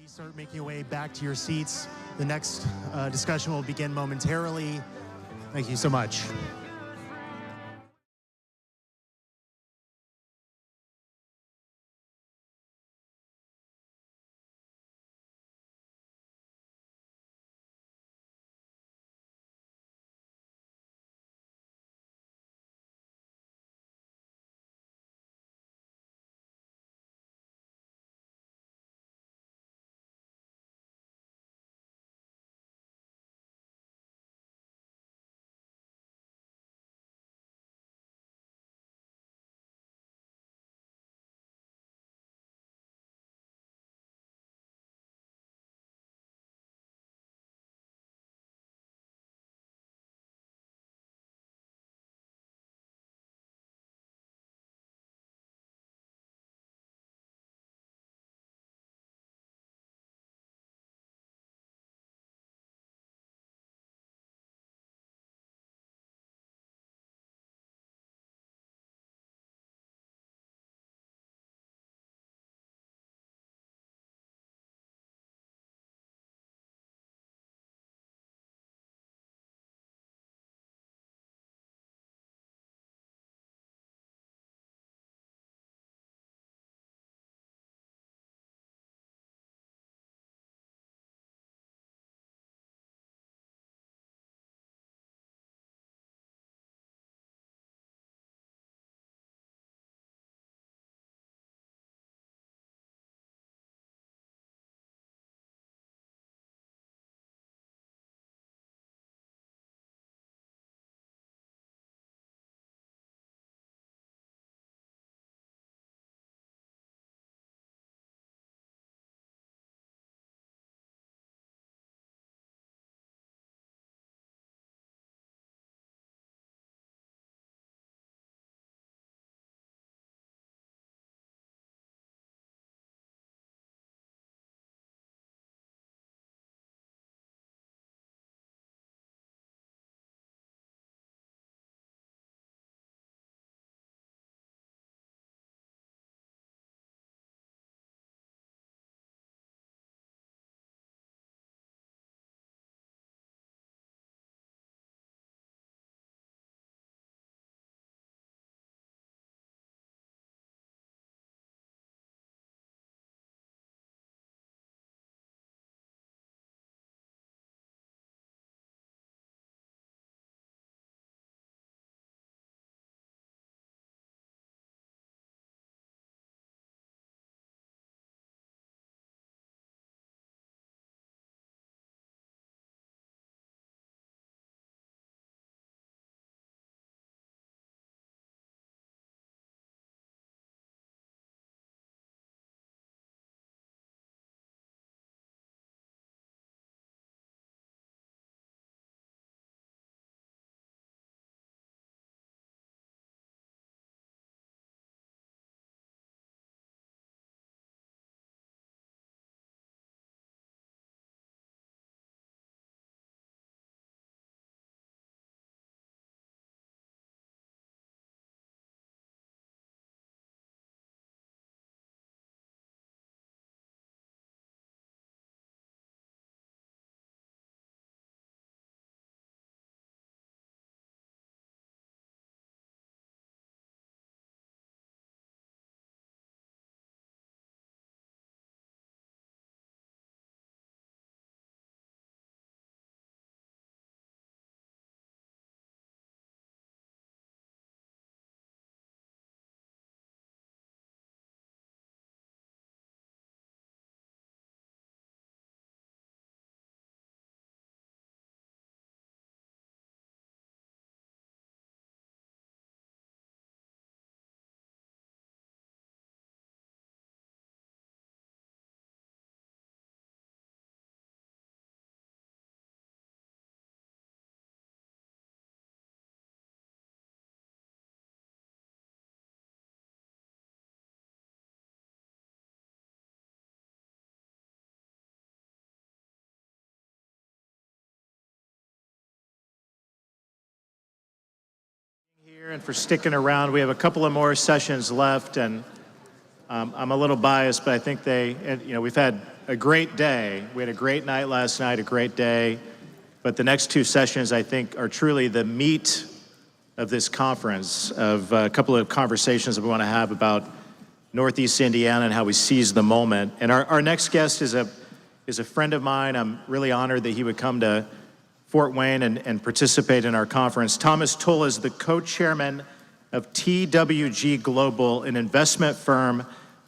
Please start making your way back to your seats. The next discussion will begin momentarily. Thank you so much. Here and for sticking around. We have a couple of more sessions left, and I'm a little biased, but I think we've had a great day. We had a great night last night, a great day. But the next two sessions, I think, are truly the meat of this conference, of a couple of conversations that we want to have about Northeast Indiana and how we seize the moment. And our next guest is a friend of mine. I'm really honored that he would come to Fort Wayne and participate in our conference. Thomas Tull is the co-chairman of TWG Global, an investment firm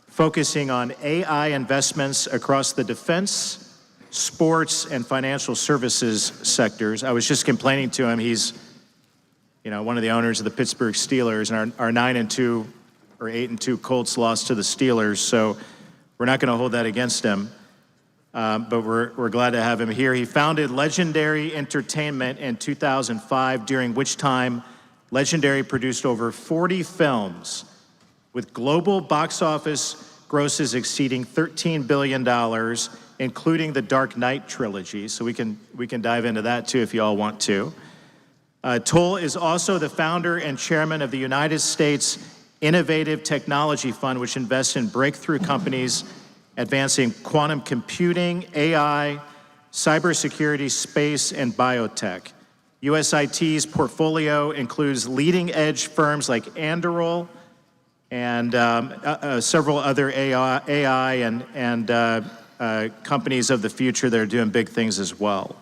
focusing on AI investments across the defense, sports, and financial services sectors. I was just complaining to him, he's one of the owners of the Pittsburgh Steelers, and our 9-2 or 8-2 Colts lost to the Steelers, so we're not gonna hold that against him. But we're glad to have him here. He founded Legendary Entertainment in 2005, during which time Legendary produced over 40 films with global box office grosses exceeding $13 billion, including the Dark Knight trilogy. So we can dive into that too if you all want to. Tull is also the founder and chairman of the United States Innovative Technology Fund, which invests in breakthrough companies advancing quantum computing, AI, cybersecurity, space, and biotech. USIT's portfolio includes leading-edge firms like Anduril and several other AI and companies of the future that are doing big things as well.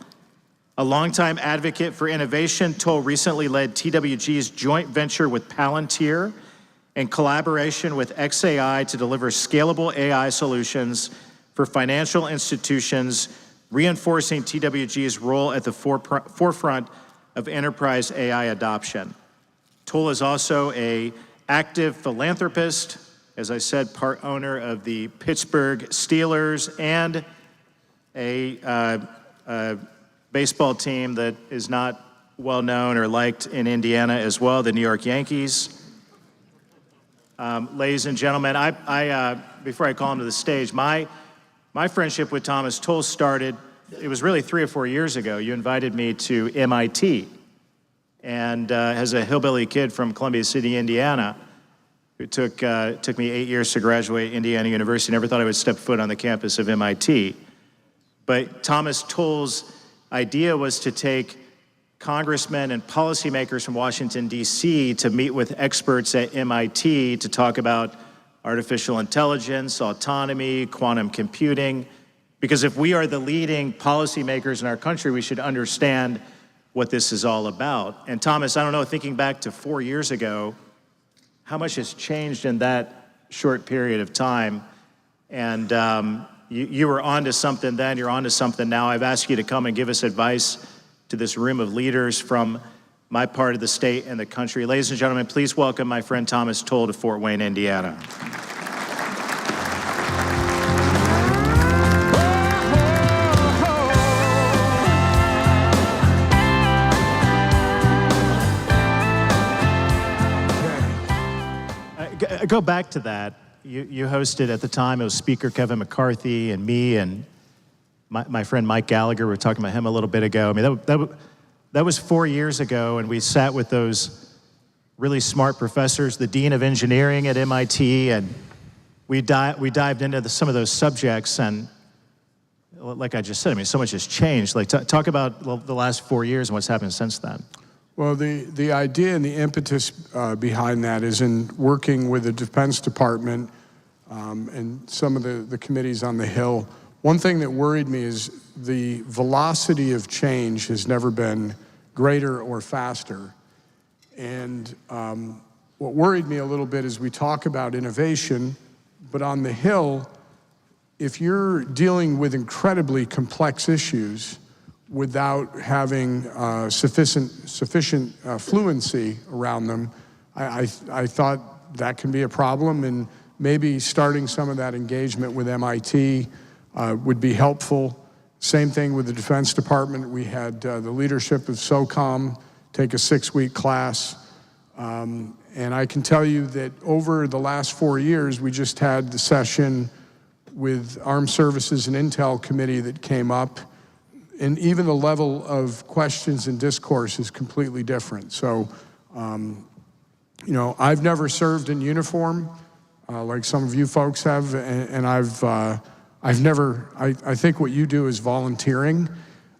A longtime advocate for innovation, Tull recently led TWG's joint venture with Palantir in collaboration with xAI to deliver scalable AI solutions for financial institutions, reinforcing TWG's role at the forefront of enterprise AI adoption. Tull is also an active philanthropist, as I said, part owner of the Pittsburgh Steelers and a baseball team that is not well known or liked in Indiana as well, the New York Yankees. Ladies and gentlemen, before I call him to the stage, my friendship with Thomas Tull started, it was really 3 or 4 years ago. You invited me to MIT, and as a hillbilly kid from Columbia City, Indiana, it took me 8 years to graduate Indiana University. Never thought I would step foot on the campus of MIT. But Thomas Tull's idea was to take congressmen and policymakers from Washington, D.C. to meet with experts at MIT to talk about artificial intelligence, autonomy, quantum computing. Because if we are the leading policymakers in our country, we should understand what this is all about. And Thomas, I don't know, thinking back to 4 years ago, how much has changed in that short period of time? And you were onto something then, you're onto something now. I've asked you to come and give us advice to this room of leaders from my part of the state and the country. Ladies and gentlemen, please welcome my friend Thomas Tull to Fort Wayne, Indiana. Go back to that. You hosted at the time, it was Speaker Kevin McCarthy and me and my friend Mike Gallagher. We were talking about him a little bit ago. I mean, that was 4 years ago, and we sat with those really smart professors, the Dean of Engineering at MIT, and we dived into some of those subjects, and like I just said, I mean, so much has changed. Like, talk about the last 4 years and what's happened since then. Well, the idea and the impetus behind that is in working with the Defense Department and some of the committees on the Hill. One thing that worried me is the velocity of change has never been greater or faster. And what worried me a little bit is we talk about innovation, but on the Hill, if you're dealing with incredibly complex issues without having sufficient fluency around them, I thought that can be a problem, and maybe starting some of that engagement with MIT would be helpful. Same thing with the Defense Department. We had the leadership of SOCOM take a 6-week class, and I can tell you that over the last 4 years, we just had the session with Armed Services and Intel Committee that came up, and even the level of questions and discourse is completely different. So, you know, I've never served in uniform. like some of you folks have, and I've never, I think what you do is volunteering,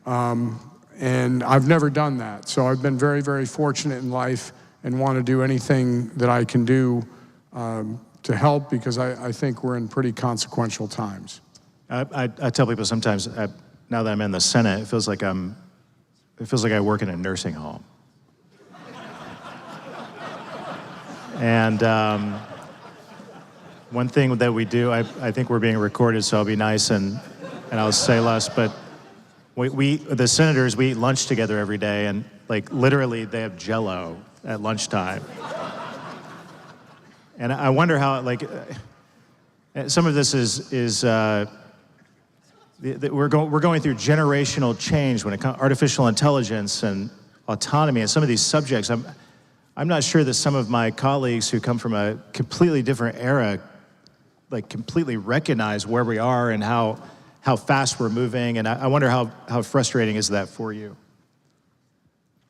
and I've never done that. So I've been very, very fortunate in life and want to do anything that I can do to help, because I think we're in pretty consequential times. I tell people sometimes, now that I'm in the Senate, it feels like I work in a nursing home. And one thing that we do, I think we're being recorded, so I'll be nice and I'll say less, but the senators, we eat lunch together every day, and like literally they have Jell-O at lunchtime. And I wonder how, like, some of this is we're going through generational change when it comes to artificial intelligence and autonomy and some of these subjects. I'm not sure that some of my colleagues who come from a completely different era, like, completely recognize where we are and how fast we're moving. And I wonder how frustrating is that for you?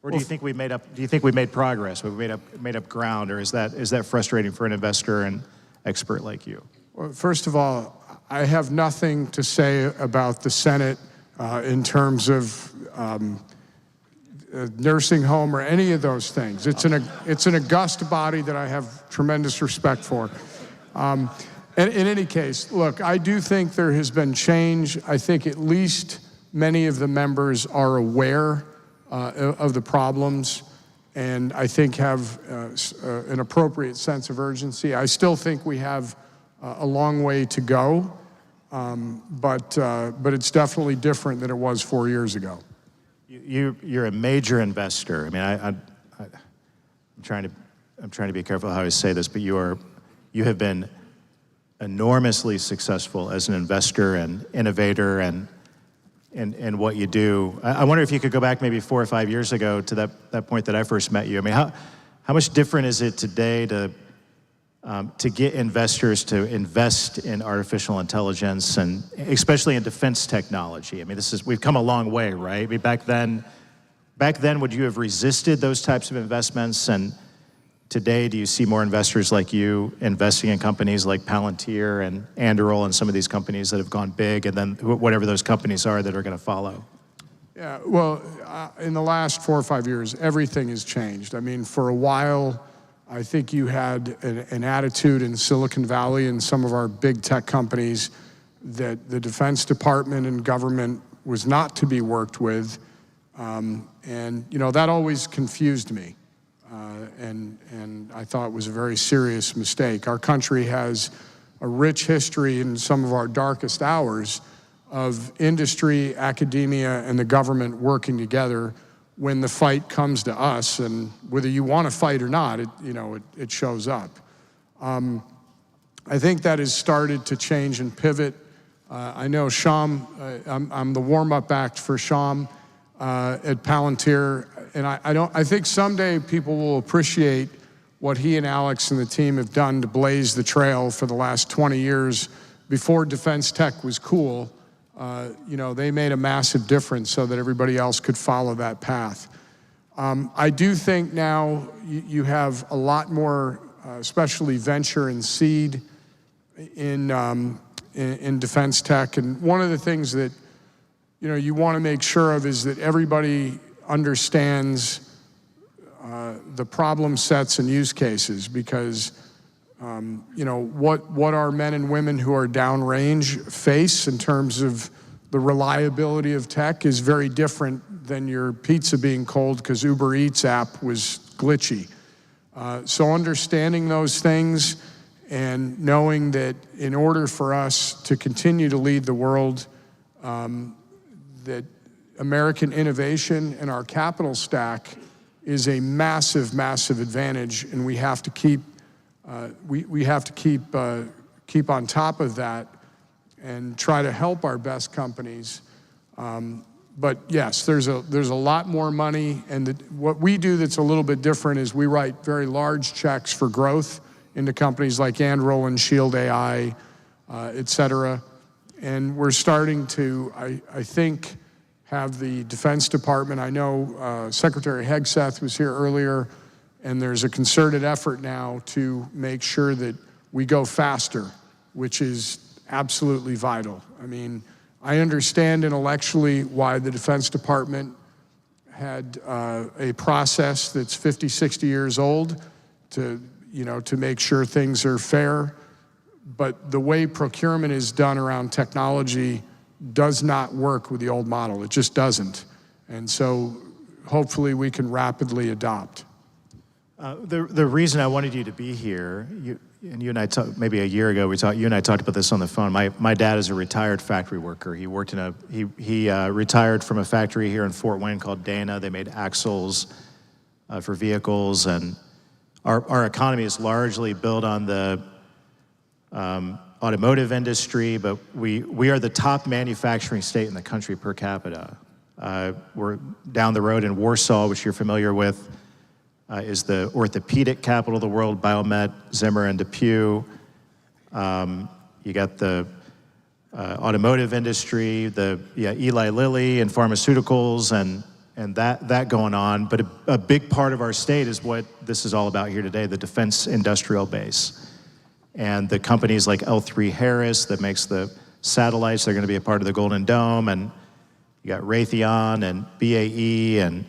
Or do you think we made progress? We made up ground, or is that frustrating for an investor and expert like you? Well, first of all, I have nothing to say about the Senate in terms of nursing home or any of those things. It's an august body that I have tremendous respect for. And in any case, look, I do think there has been change. I think at least many of the members are aware of the problems, and I think have an appropriate sense of urgency. I still think we have a long way to go, but it's definitely different than it was 4 years ago. You're a major investor. I mean, I'm trying to be careful how I say this, but you have been enormously successful as an investor and innovator and what you do. I wonder if you could go back maybe 4 or 5 years ago to that point that I first met you. I mean, how much different is it today to get investors to invest in artificial intelligence, and especially in defense technology? I mean, we've come a long way, right? I mean, back then, would you have resisted those types of investments? And today, do you see more investors like you investing in companies like Palantir and Anduril and some of these companies that have gone big, and then whatever those companies are that are going to follow? Yeah, well, in the last 4 or 5 years, everything has changed. I mean, for a while, I think you had an attitude in Silicon Valley and some of our big tech companies that the Defense Department and government was not to be worked with. And, you know, that always confused me. And I thought it was a very serious mistake. Our country has a rich history in some of our darkest hours of industry, academia, and the government working together when the fight comes to us, and whether you want to fight or not, it shows up. I think that has started to change and pivot. I know Sham, I'm the warm-up act for Sham at Palantir, and I think someday people will appreciate what he and Alex and the team have done to blaze the trail for the last 20 years. Before defense tech was cool, they made a massive difference so that everybody else could follow that path. I do think now you have a lot more, especially venture and seed in defense tech. And one of the things that you want to make sure of is that everybody understands the problem sets and use cases, because what our men and women who are downrange face in terms of the reliability of tech is very different than your pizza being cold because Uber Eats app was glitchy. So understanding those things and knowing that in order for us to continue to lead the world, that American innovation and our capital stack is a massive, massive advantage, and we have to keep keep on top of that and try to help our best companies. But yes, there's a lot more money, and what we do that's a little bit different is we write very large checks for growth into companies like Anduril and Shield AI, et cetera. And we're starting to, I think, have the Defense Department. I know Secretary Hegseth was here earlier, and there's a concerted effort now to make sure that we go faster, which is absolutely vital. I mean, I understand intellectually why the Defense Department had a process that's 50, 60 years old to make sure things are fair. But the way procurement is done around technology does not work with the old model. It just doesn't. And so hopefully we can rapidly adopt. The reason I wanted you to be here, you and I talked maybe a year ago. You and I talked about this on the phone. My dad is a retired factory worker. He worked he retired from a factory here in Fort Wayne called Dana. They made axles for vehicles, and our economy is largely built on the automotive industry. But we are the top manufacturing state in the country per capita. We're down the road in Warsaw, which you're familiar with. Is the orthopedic capital of the world, Biomet, Zimmer, and DePuy. You got the automotive industry, Eli Lilly and pharmaceuticals, and that going on. But a big part of our state is what this is all about here today, the defense industrial base. And the companies like L3Harris that makes the satellites, they're gonna be a part of the Golden Dome, and you got Raytheon and BAE and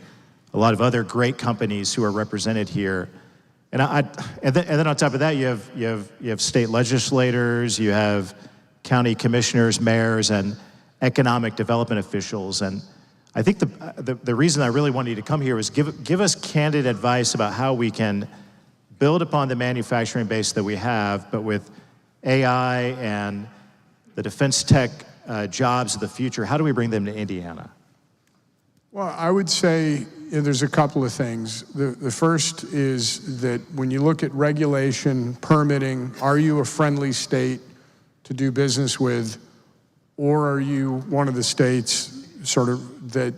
a lot of other great companies who are represented here, and then on top of that, you have state legislators, you have county commissioners, mayors, and economic development officials. And I think the reason I really wanted you to come here was give us candid advice about how we can build upon the manufacturing base that we have, but with AI and the defense tech jobs of the future, how do we bring them to Indiana? Well, I would say there's a couple of things. The first is that when you look at regulation, permitting, are you a friendly state to do business with, or are you one of the states sort of that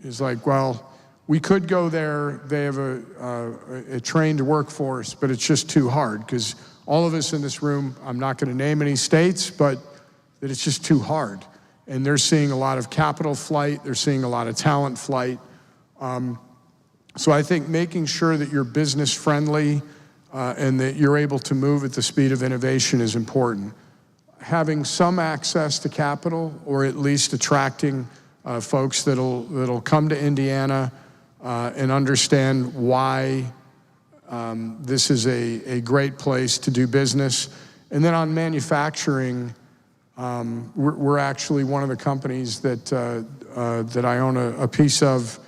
is like, well, we could go there, they have a trained workforce, but it's just too hard, because all of us in this room, I'm not going to name any states, but that it's just too hard. And they're seeing a lot of capital flight, they're seeing a lot of talent flight. So I think making sure that you're business friendly and that you're able to move at the speed of innovation is important. Having some access to capital, or at least attracting folks that'll come to Indiana and understand why this is a great place to do business. And then on manufacturing, we're actually one of the companies that I own a piece of,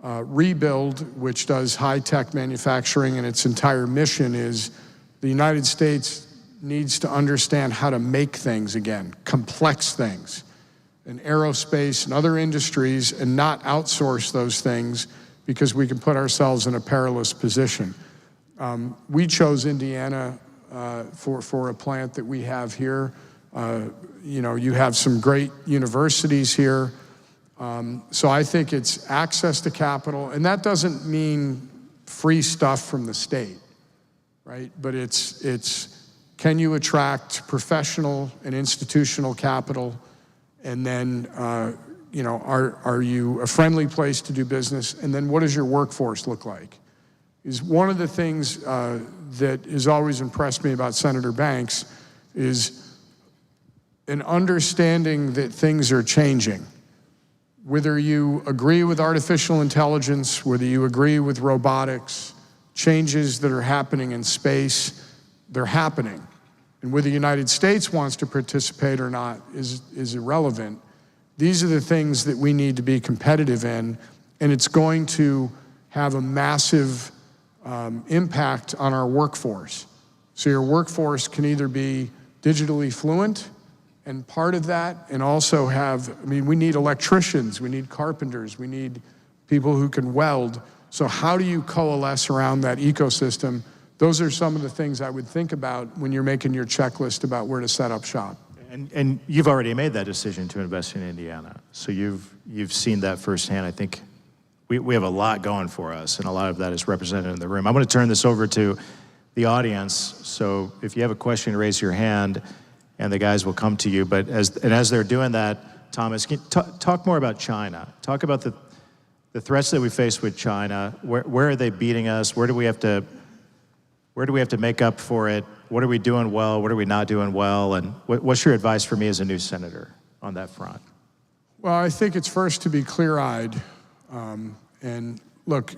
Rebuild, which does high-tech manufacturing, and its entire mission is the United States needs to understand how to make things again, complex things, in aerospace and other industries, and not outsource those things because we can put ourselves in a perilous position. We chose Indiana for a plant that we have here. You have some great universities here. So I think it's access to capital, and that doesn't mean free stuff from the state, right? But it's can you attract professional and institutional capital, and then are you a friendly place to do business, and then what does your workforce look like? Is one of the things that has always impressed me about Senator Banks is an understanding that things are changing. Whether you agree with artificial intelligence, whether you agree with robotics, changes that are happening in space, they're happening. And whether the United States wants to participate or not is irrelevant. These are the things that we need to be competitive in, and it's going to have a massive impact on our workforce. So your workforce can either be digitally fluent, and part of that, and also we need electricians, we need carpenters, we need people who can weld. So how do you coalesce around that ecosystem? Those are some of the things I would think about when you're making your checklist about where to set up shop. And you've already made that decision to invest in Indiana. So you've seen that firsthand. I think we have a lot going for us, and a lot of that is represented in the room. I'm going to turn this over to the audience. So if you have a question, raise your hand, and the guys will come to you. But as they're doing that, Thomas, can you talk more about China? Talk about the threats that we face with China. Where are they beating us? Where do we have to make up for it? what are we doing well, what are we not doing well, and what's your advice for me as a new senator on that front? Well, I think it's first to be clear-eyed. And look,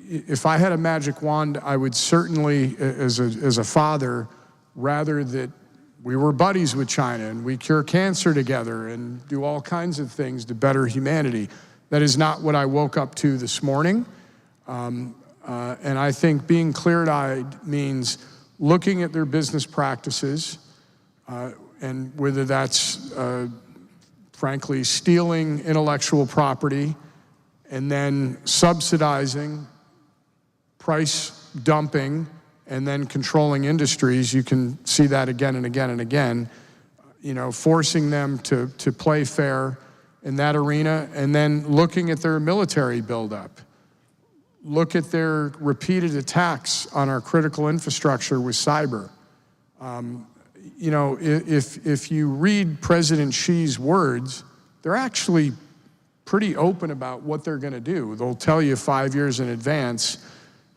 if I had a magic wand, I would certainly, as a father, rather that we were buddies with China and we cure cancer together and do all kinds of things to better humanity. That is not what I woke up to this morning. And I think being clear-eyed means looking at their business practices, and whether that's, frankly, stealing intellectual property and then subsidizing, price dumping, and then controlling industries. You can see that again and again and again, you know, forcing them to play fair in that arena, and then looking at their military buildup. Look at their repeated attacks on our critical infrastructure with cyber. You know, if you read President Xi's words, they're actually pretty open about what they're going to do. They'll tell you 5 years in advance.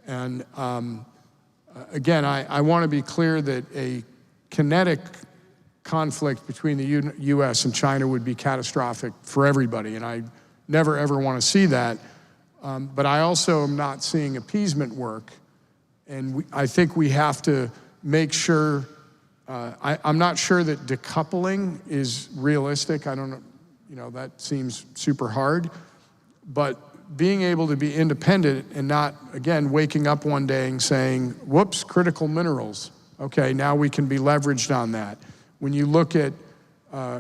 And again, I want to be clear that a kinetic conflict between the U.S. and China would be catastrophic for everybody, and I never ever want to see that. But I also am not seeing appeasement work, and I think we have to make sure. I'm not sure that decoupling is realistic. I don't know, you know, that seems super hard. But being able to be independent and not, again, waking up one day and saying, whoops, critical minerals. Okay, now we can be leveraged on that. When you look at,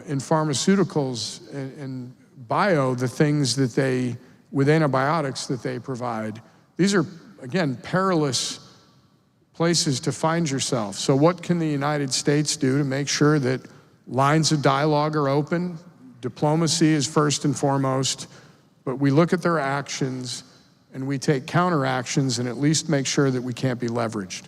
in pharmaceuticals and bio, the things that they, with antibiotics that they provide, these are, again, perilous places to find yourself. So what can the United States do to make sure that lines of dialogue are open? Diplomacy is first and foremost, but we look at their actions and we take counteractions and at least make sure that we can't be leveraged.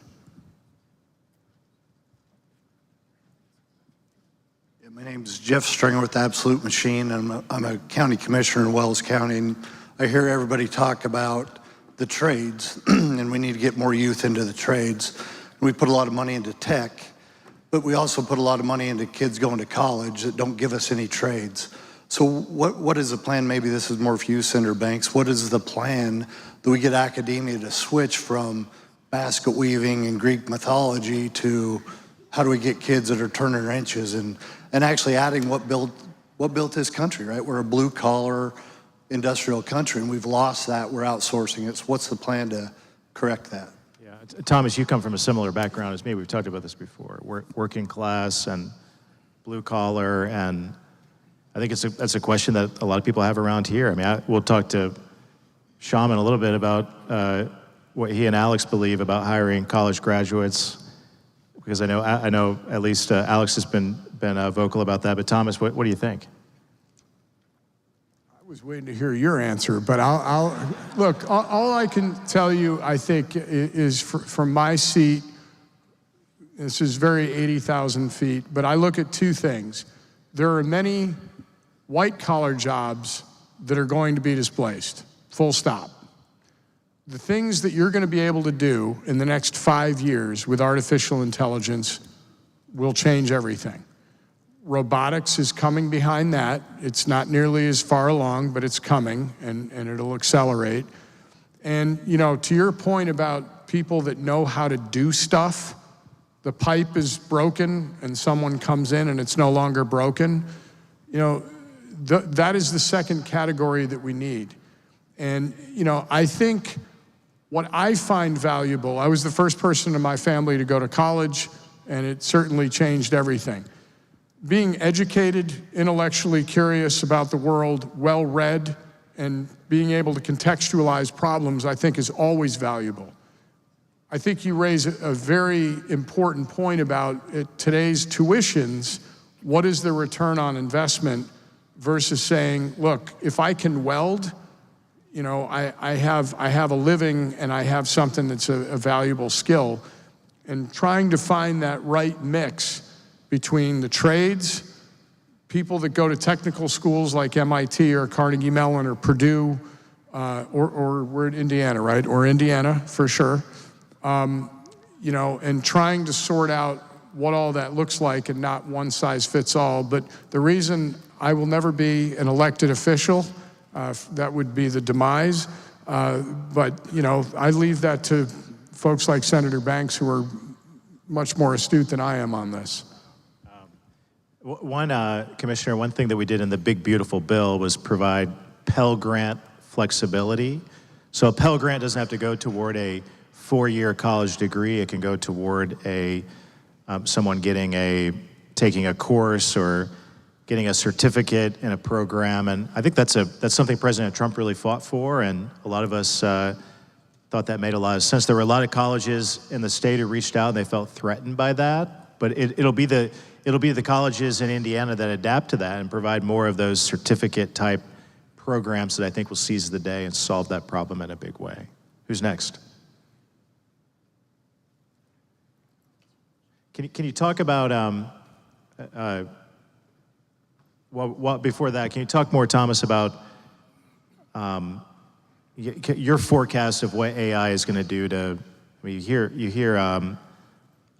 Yeah, my name is Jeff Stringer with Absolute Machine. I'm a county commissioner in Wells County, and I hear everybody talk about the trades, and we need to get more youth into the trades. We put a lot of money into tech, but we also put a lot of money into kids going to college that don't give us any trades. So what is the plan? Maybe this is more for you, Senator Banks. What is the plan that we get academia to switch from basket weaving and Greek mythology to how do we get kids that are turning wrenches and actually adding what built this country, right? We're a blue collar industrial country, and we've lost that. We're outsourcing it. So what's the plan to correct that? Yeah, Thomas, you come from a similar background as me. We've talked about this before. Working class and blue collar, and I think that's a question that a lot of people have around here. I mean, we'll talk to Shaman a little bit about what he and Alex believe about hiring college graduates, because I know at least Alex has been vocal about that. But Thomas, what do you think? I was waiting to hear your answer, but I'll look, all I can tell you, I think, is from my seat, this is very 80,000 feet, but I look at two things. There are many white-collar jobs that are going to be displaced, full stop. The things that you're going to be able to do in the next 5 years with artificial intelligence will change everything. Robotics is coming behind that. It's not nearly as far along, but it's coming, and it'll accelerate. And, you know, to your point about people that know how to do stuff, the pipe is broken and someone comes in and it's no longer broken, you know, that is the second category that we need. And, you know, I think what I find valuable, I was the first person in my family to go to college, and it certainly changed everything. Being educated, intellectually curious about the world, well-read, and being able to contextualize problems, I think is always valuable. I think you raise a very important point about today's tuitions. What is the return on investment versus saying, look, if I can weld, you know, I have a living and I have something that's a valuable skill, and trying to find that right mix between the trades, people that go to technical schools like MIT or Carnegie Mellon or Purdue, or we're in Indiana, right? Or Indiana for sure. You know, and trying to sort out what all that looks like and not one size fits all. But the reason I will never be an elected official, that would be the demise. But, you know, I leave that to folks like Senator Banks, who are much more astute than I am on this. Commissioner, one thing that we did in the big, beautiful bill was provide Pell Grant flexibility. So a Pell Grant doesn't have to go toward a 4-year college degree. It can go toward someone taking a course or getting a certificate in a program. And I think that's something President Trump really fought for, and a lot of us thought that made a lot of sense. There were a lot of colleges in the state who reached out and they felt threatened by that, but it'll be the colleges in Indiana that adapt to that and provide more of those certificate-type programs that I think will seize the day and solve that problem in a big way. Who's next? Can you talk about, before that, can you talk more, Thomas, about your forecast of what AI is going to do to, I mean, you hear a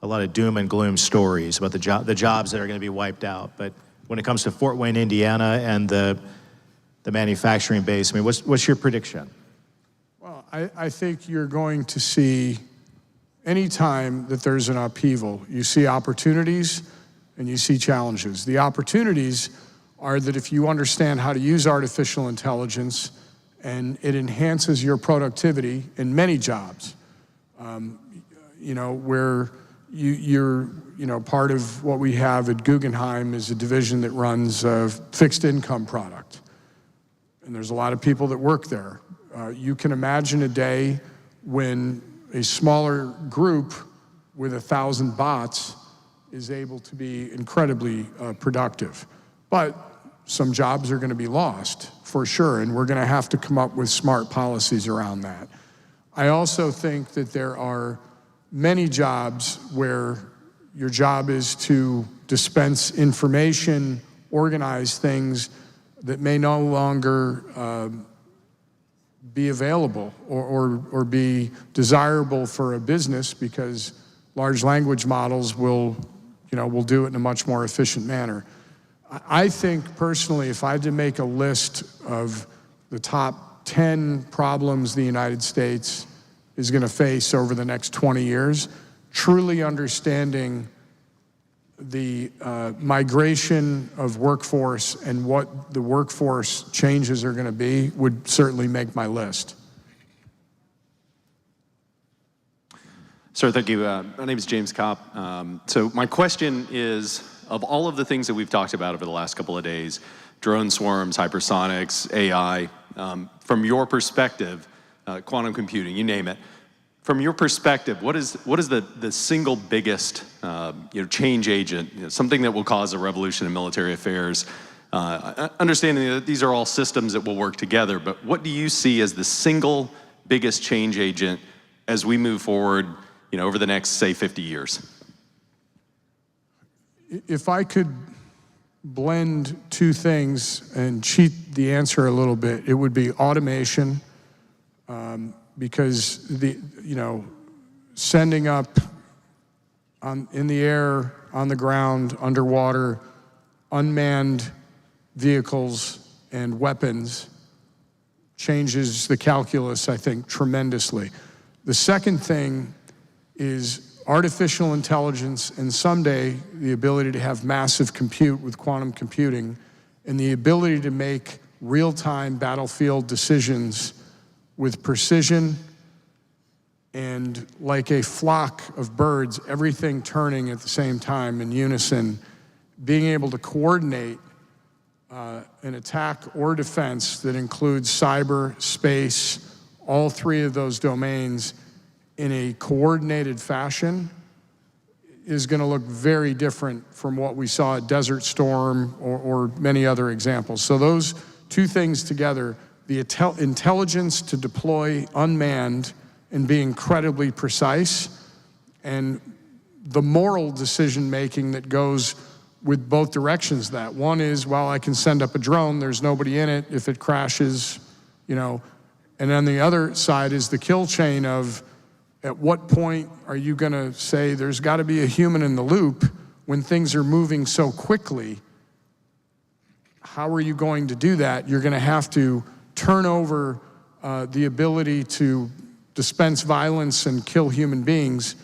lot of doom and gloom stories about the jobs that are going to be wiped out, but when it comes to Fort Wayne, Indiana, and the manufacturing base, I mean, what's your prediction? Well, I think you're going to see, anytime that there's an upheaval, you see opportunities and you see challenges. The opportunities are that if you understand how to use artificial intelligence and it enhances your productivity in many jobs, you know, where you're part of what we have at Guggenheim is a division that runs a fixed income product. And there's a lot of people that work there. You can imagine a day when a smaller group with 1,000 bots is able to be incredibly productive. But some jobs are going to be lost, for sure, and we're going to have to come up with smart policies around that. I also think that there are many jobs where your job is to dispense information, organize things that may no longer be available or be desirable for a business, because large language models will do it in a much more efficient manner. I think personally, if I had to make a list of the top 10 problems the United States is going to face over the next 20 years, truly understanding the migration of workforce and what the workforce changes are going to be would certainly make my list. Sir, thank you. My name is James Kopp. So my question is, of all of the things that we've talked about over the last couple of days, drone swarms, hypersonics, AI, from your perspective, quantum computing, you name it, from your perspective, what is the single biggest change agent, something that will cause a revolution in military affairs? Understanding that these are all systems that will work together, but what do you see as the single biggest change agent as we move forward, over the next, say, 50 years? If I could blend two things and cheat the answer a little bit, it would be automation, because sending up in the air, on the ground, underwater, unmanned vehicles and weapons changes the calculus, I think, tremendously. The second thing is artificial intelligence, and someday the ability to have massive compute with quantum computing, and the ability to make real-time battlefield decisions with precision and like a flock of birds, everything turning at the same time in unison, being able to coordinate an attack or defense that includes cyber, space, all three of those domains in a coordinated fashion is going to look very different from what we saw at Desert Storm or many other examples. So those two things together, the intelligence to deploy unmanned and be incredibly precise, and the moral decision-making that goes with both directions. That one is, well, I can send up a drone, there's nobody in it, if it crashes, and then the other side is the kill chain of At what point are you going to say there's got to be a human in the loop when things are moving so quickly? How are you going to do that? You're going to have to turn over the ability to dispense violence and kill human beings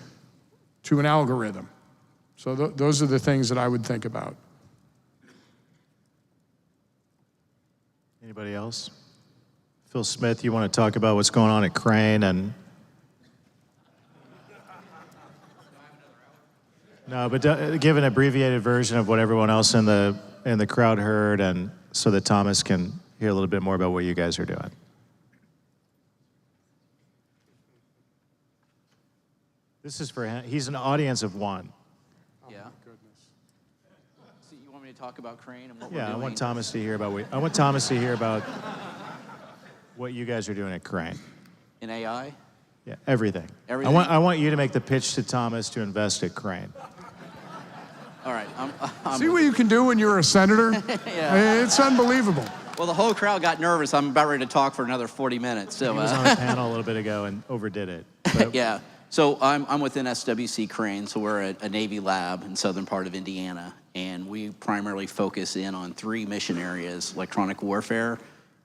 to an algorithm. So those are the things that I would think about. Anybody else? Phil Smith, you want to talk about what's going on at Crane and... No, but give an abbreviated version of what everyone else in the crowd heard, and so that Thomas can hear a little bit more about what you guys are doing. This is for him. He's an audience of one. Yeah. So you want me to talk about Crane and what we're doing? Yeah, I want Thomas to hear about what you guys are doing at Crane. In AI? Yeah, everything. Everything? I want you to make the pitch to Thomas to invest at Crane. All right. See what you can do when you're a senator? Yeah. It's unbelievable. Well, the whole crowd got nervous. I'm about ready to talk for another 40 minutes. So, He was on a panel a little bit ago and overdid it. But yeah. So I'm within SWC Crane, so we're a Navy lab in southern part of Indiana, and we primarily focus in on 3 mission areas: electronic warfare,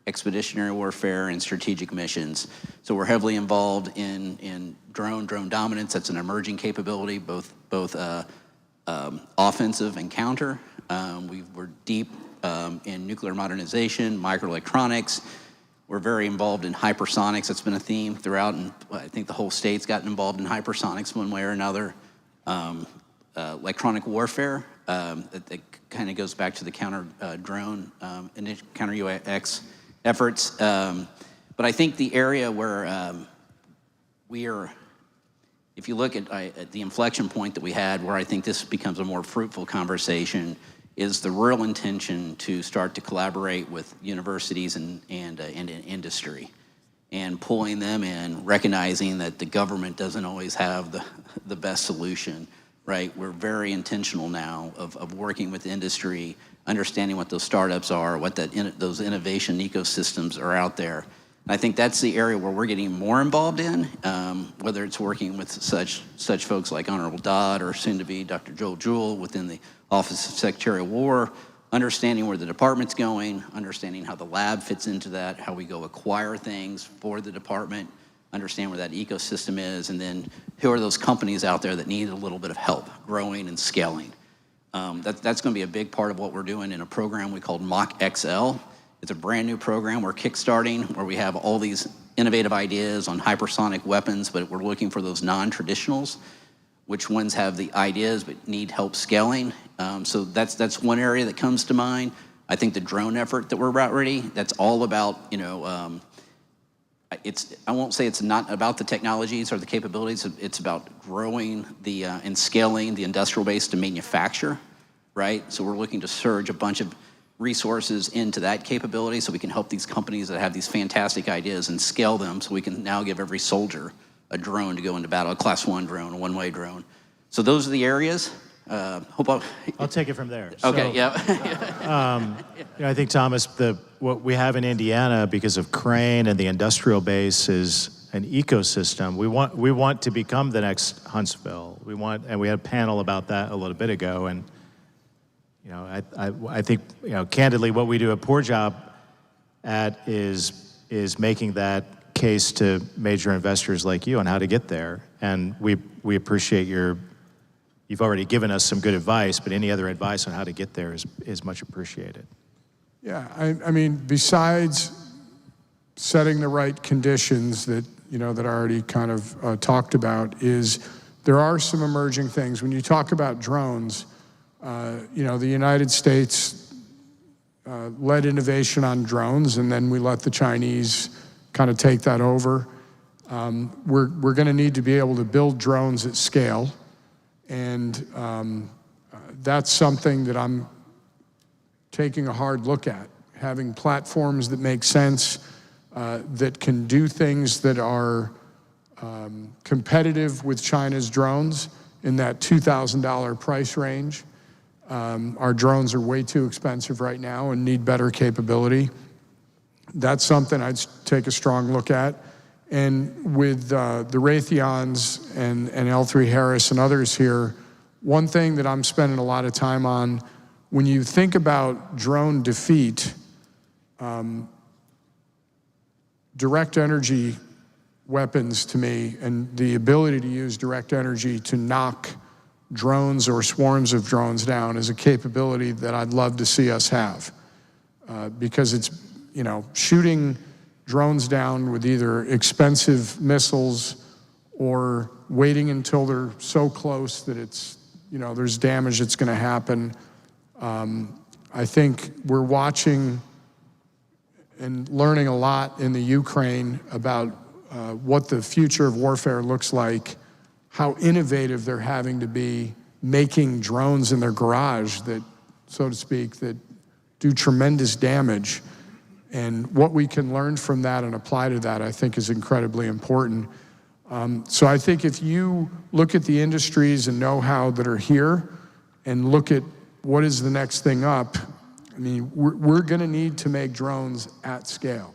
expeditionary warfare, and strategic missions. So we're heavily involved in drone dominance. That's an emerging capability, both offensive and counter. We're deep in nuclear modernization, microelectronics. We're very involved in hypersonics. That's been a theme throughout, and I think the whole state's gotten involved in hypersonics one way or another. Electronic warfare, that kind of goes back to the counter drone and counter UX efforts. But I think the area where we are, if you look at the inflection point that we had, where I think this becomes a more fruitful conversation, is the real intention to start to collaborate with universities and industry, and pulling them in, recognizing that the government doesn't always have the best solution, right? We're very intentional now of working with industry, understanding what those startups are, what those innovation ecosystems are out there. And I think that's the area where we're getting more involved in, whether it's working with such folks like Honorable Dodd or soon to be Dr. Joel Jewell within the Office of Secretary of War, understanding where the department's going, understanding how the lab fits into that, how we go acquire things for the department, understand where that ecosystem is, and then who are those companies out there that need a little bit of help growing and scaling. That's going to be a big part of what we're doing in a program we call Mach XL. It's a brand new program we're kickstarting, where we have all these innovative ideas on hypersonic weapons, but we're looking for those non-traditionals, which ones have the ideas but need help scaling. So that's one area that comes to mind. I think the drone effort that we're about ready, that's all about, I won't say it's not about the technologies or the capabilities, it's about growing and scaling the industrial base to manufacture, right? So we're looking to surge a bunch of resources into that capability so we can help these companies that have these fantastic ideas and scale them, so we can now give every soldier a drone to go into battle, a Class 1 drone, a one-way drone. So those are the areas. I'll take it from there. Okay, So, yeah. I think, Thomas, what we have in Indiana, because of Crane and the industrial base, is an ecosystem. We want to become the next Huntsville. And we had a panel about that a little bit ago. And I think, candidly, what we do a poor job at is making that case to major investors like you on how to get there. And we appreciate you've already given us some good advice, but any other advice on how to get there is much appreciated. Yeah, I mean, besides setting the right conditions that I already kind of talked about, there are some emerging things. When you talk about drones, the United States led innovation on drones, and then we let the Chinese kind of take that over. We're going to need to be able to build drones at scale, and that's something that I'm taking a hard look at. Having platforms that make sense, that can do things that are competitive with China's drones in that $2,000 price range. Our drones are way too expensive right now and need better capability. That's something I'd take a strong look at. And with the Raytheons and L3 Harris and others here, one thing that I'm spending a lot of time on, when you think about drone defeat, direct energy weapons to me and the ability to use direct energy to knock drones or swarms of drones down is a capability that I'd love to see us have. Because it's, you know, shooting drones down with either expensive missiles or waiting until they're so close that it's, you know, there's damage that's going to happen. I think we're watching and learning a lot in the Ukraine about what the future of warfare looks like, how innovative they're having to be making drones in their garage that, so to speak, that do tremendous damage. And what we can learn from that and apply to that, I think, is incredibly important. So I think if you look at the industries and know-how that are here and look at what is the next thing up, I mean, we're going to need to make drones at scale.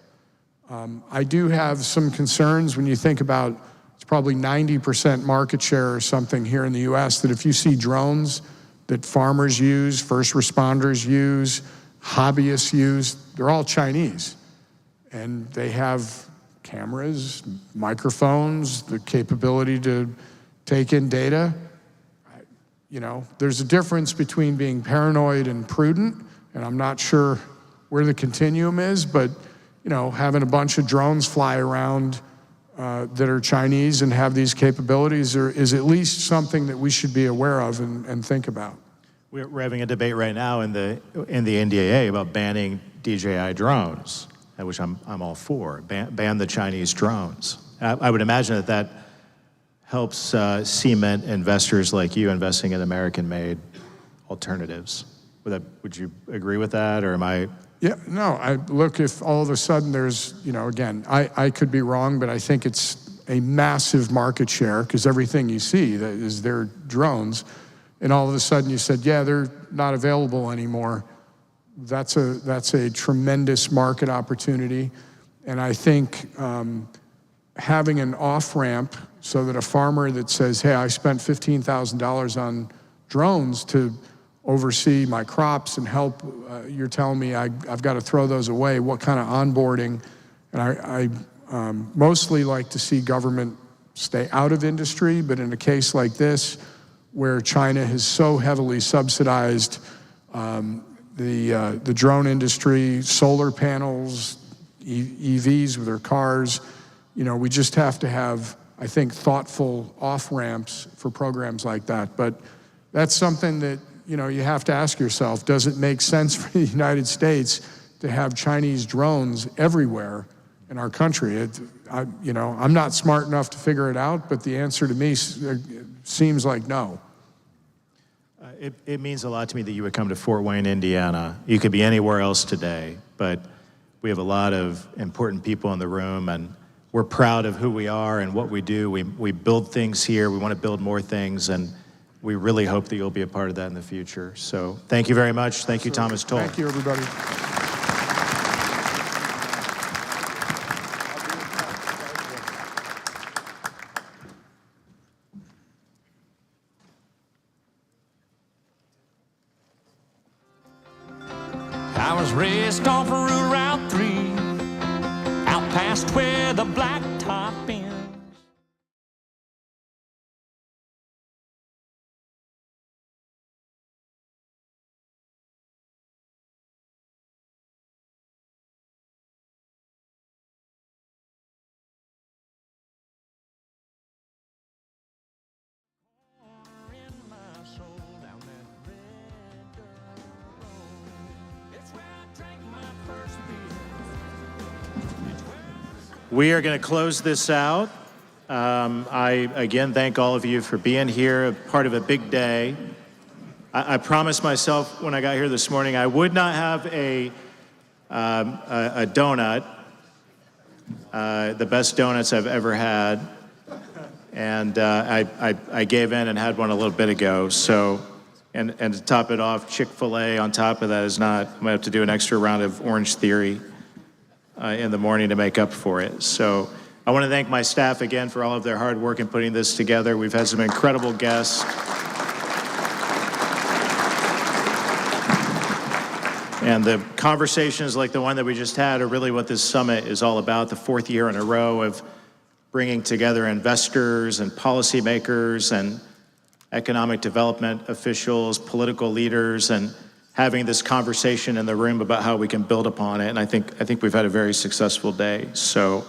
I do have some concerns when you think about it's probably 90% market share or something here in the US, that if you see drones that farmers use, first responders use, hobbyists use, they're all Chinese. And they have cameras, microphones, the capability to take in data. You know, there's a difference between being paranoid and prudent, and I'm not sure where the continuum is, but you know, having a bunch of drones fly around that are Chinese and have these capabilities is at least something that we should be aware of and think about. We're having a debate right now in the NDAA about banning DJI drones, which I'm all for. Ban the Chinese drones. I would imagine that helps cement investors like you investing in American-made alternatives. Would you agree with that, or am I? Yeah, no, look, if all of a sudden there's, you know, again, I could be wrong, but I think it's a massive market share because everything you see that is their drones, and all of a sudden you said, yeah, they're not available anymore. That's a tremendous market opportunity. And I think having an off-ramp so that a farmer that says, hey, I spent $15,000 on drones to oversee my crops and help, you're telling me I've got to throw those away, what kind of onboarding? And I mostly like to see government stay out of industry, but in a case like this, where China has so heavily subsidized the drone industry, solar panels, EVs with their cars, you know, we just have to have, I think, thoughtful off-ramps for programs like that. But that's something that, you know, you have to ask yourself, does it make sense for the United States to have Chinese drones everywhere in our country? You know, I'm not smart enough to figure it out, but the answer to me seems like no. It means a lot to me that you would come to Fort Wayne, Indiana. You could be anywhere else today, but we have a lot of important people in the room, and we're proud of who we are and what we do. We build things here. We want to build more things, and we really hope that you'll be a part of that in the future. So thank you very much. Thank you, Thomas Tull. Thank you, everybody. I was raced off of Route 3, out past where the blacktop ends. We are going to close this out. I, again, thank all of you for being here, part of a big day. I promised myself when I got here this morning I would not have a donut, the best donuts I've ever had. And I gave in and had one a little bit ago. So, and to top it off, Chick-fil-A on top of that is not, I'm going to have to do an extra round of Orange Theory in the morning to make up for it. So I I want to thank my staff again for all of their hard work in putting this together. We've had some incredible guests. And the conversations like the one that we just had are really what this summit is all about, the fourth year in a row of bringing together investors and policymakers and economic development officials, political leaders, and having this conversation in the room about how we can build upon it. And I think we've had a very successful day. So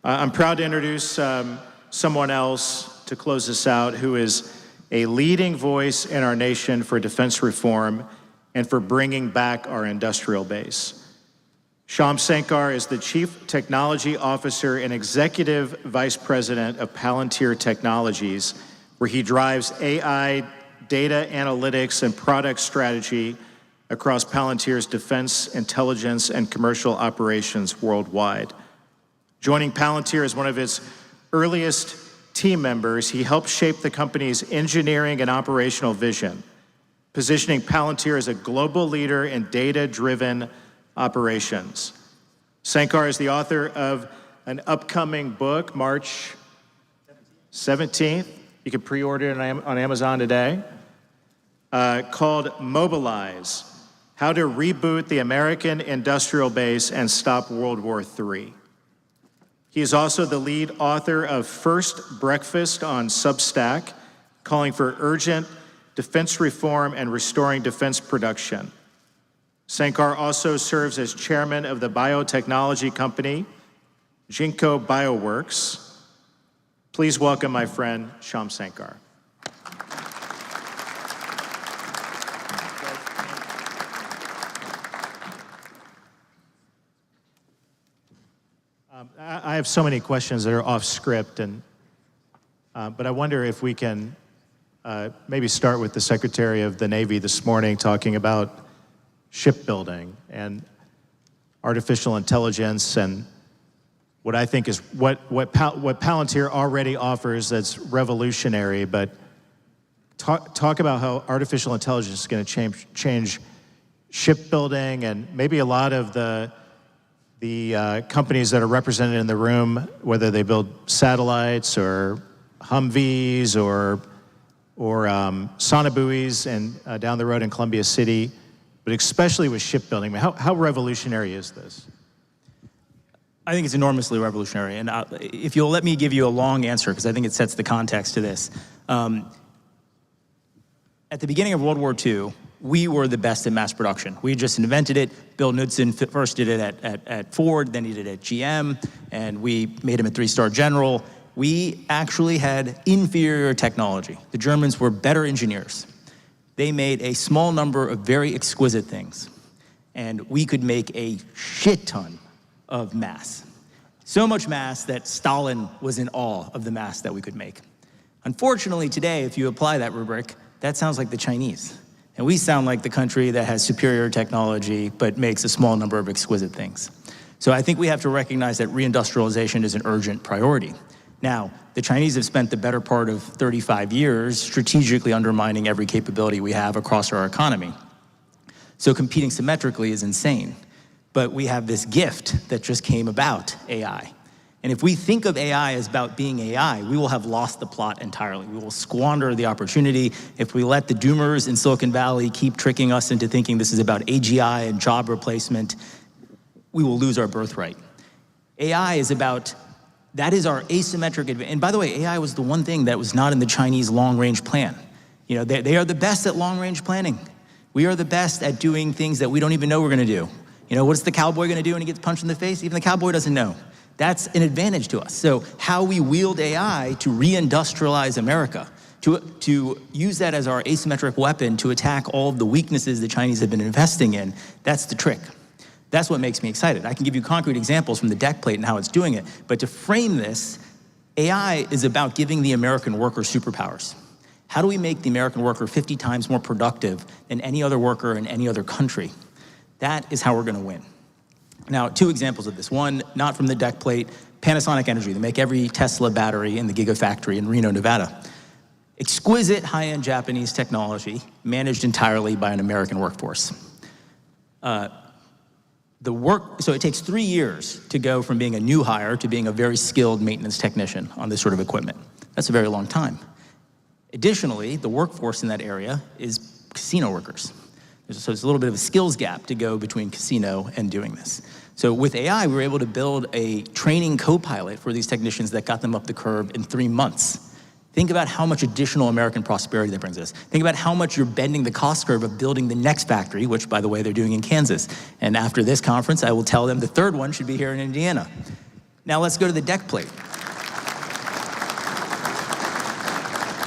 I'm proud to introduce someone else to close this out who is a leading voice in our nation for defense reform and for bringing back our industrial base. Shyam Sankar is the Chief Technology Officer and Executive Vice President of Palantir Technologies, where he drives AI, data analytics, and product strategy across Palantir's defense, intelligence, and commercial operations worldwide. Joining Palantir as one of its earliest team members, he helped shape the company's engineering and operational vision, positioning Palantir as a global leader in data-driven operations. Sankar is the author of an upcoming book, March 17th. You can pre-order it on Amazon today, called Mobilize: How to Reboot the American Industrial Base and Stop World War III. He is also the lead author of First Breakfast on Substack, calling for urgent defense reform and restoring defense production. Sankar also serves as chairman of the biotechnology company, Ginkgo Bioworks. Please welcome my friend, Shyam Sankar. I have so many questions that are off script, but I wonder if we can maybe start with the Secretary of the Navy this morning talking about shipbuilding and artificial intelligence and what I think is what Palantir already offers that's revolutionary, but talk about how artificial intelligence is going to change shipbuilding and maybe a lot of the companies that are represented in the room, whether they build satellites or Humvees or sonobuoys and down the road in Columbia City, but especially with shipbuilding. How revolutionary is this? I think it's enormously revolutionary. And if you'll let me give you a long answer, because I think it sets the context to this. At the beginning of World War II, we were the best in mass production. We just invented it. Bill Knudsen first did it at Ford, then he did it at GM, and we made him a 3-star general. We actually had inferior technology. The Germans were better engineers. They made a small number of very exquisite things, and we could make a shit ton of mass. So much mass that Stalin was in awe of the mass that we could make. Unfortunately, today, if you apply that rubric, that sounds like the Chinese. And we sound like the country that has superior technology, but makes a small number of exquisite things. So I think we have to recognize that reindustrialization is an urgent priority. Now, the Chinese have spent the better part of 35 years strategically undermining every capability we have across our economy. So competing symmetrically is insane. But we have this gift that just came about, AI. And if we think of AI as about being AI, we will have lost the plot entirely. We will squander the opportunity if we let the doomers in Silicon Valley keep tricking us into thinking this is about AGI and job replacement. We will lose our birthright. AI is about, that is our asymmetric advantage. And by the way, AI was the one thing that was not in the Chinese long-range plan. You know, they are the best at long-range planning. We are the best at doing things that we don't even know we're gonna do. You know, what's the cowboy gonna do when he gets punched in the face? Even the cowboy doesn't know. That's an advantage to us. So how we wield AI to reindustrialize America, to use that as our asymmetric weapon to attack all of the weaknesses the Chinese have been investing in, that's the trick. That's what makes me excited. I can give you concrete examples from the deck plate and how it's doing it, but to frame this, AI is about giving the American worker superpowers. How do we make the American worker 50 times more productive than any other worker in any other country? That is how we're gonna win. Now, 2 examples of this. One, not from the deck plate, Panasonic Energy. They make every Tesla battery in the Gigafactory in Reno, Nevada. Exquisite high-end Japanese technology managed entirely by an American workforce. So it takes 3 years to go from being a new hire to being a very skilled maintenance technician on this sort of equipment. That's a very long time. Additionally, the workforce in that area is casino workers. So it's a little bit of a skills gap to go between casino and doing this. So with AI, we were able to build a training co-pilot for these technicians that got them up the curve in 3 months. Think about how much additional American prosperity that brings us. Think about how much you're bending the cost curve of building the next factory, which, by the way, they're doing in Kansas. And after this conference, I will tell them the third one should be here in Indiana. Now let's go to the deck plate.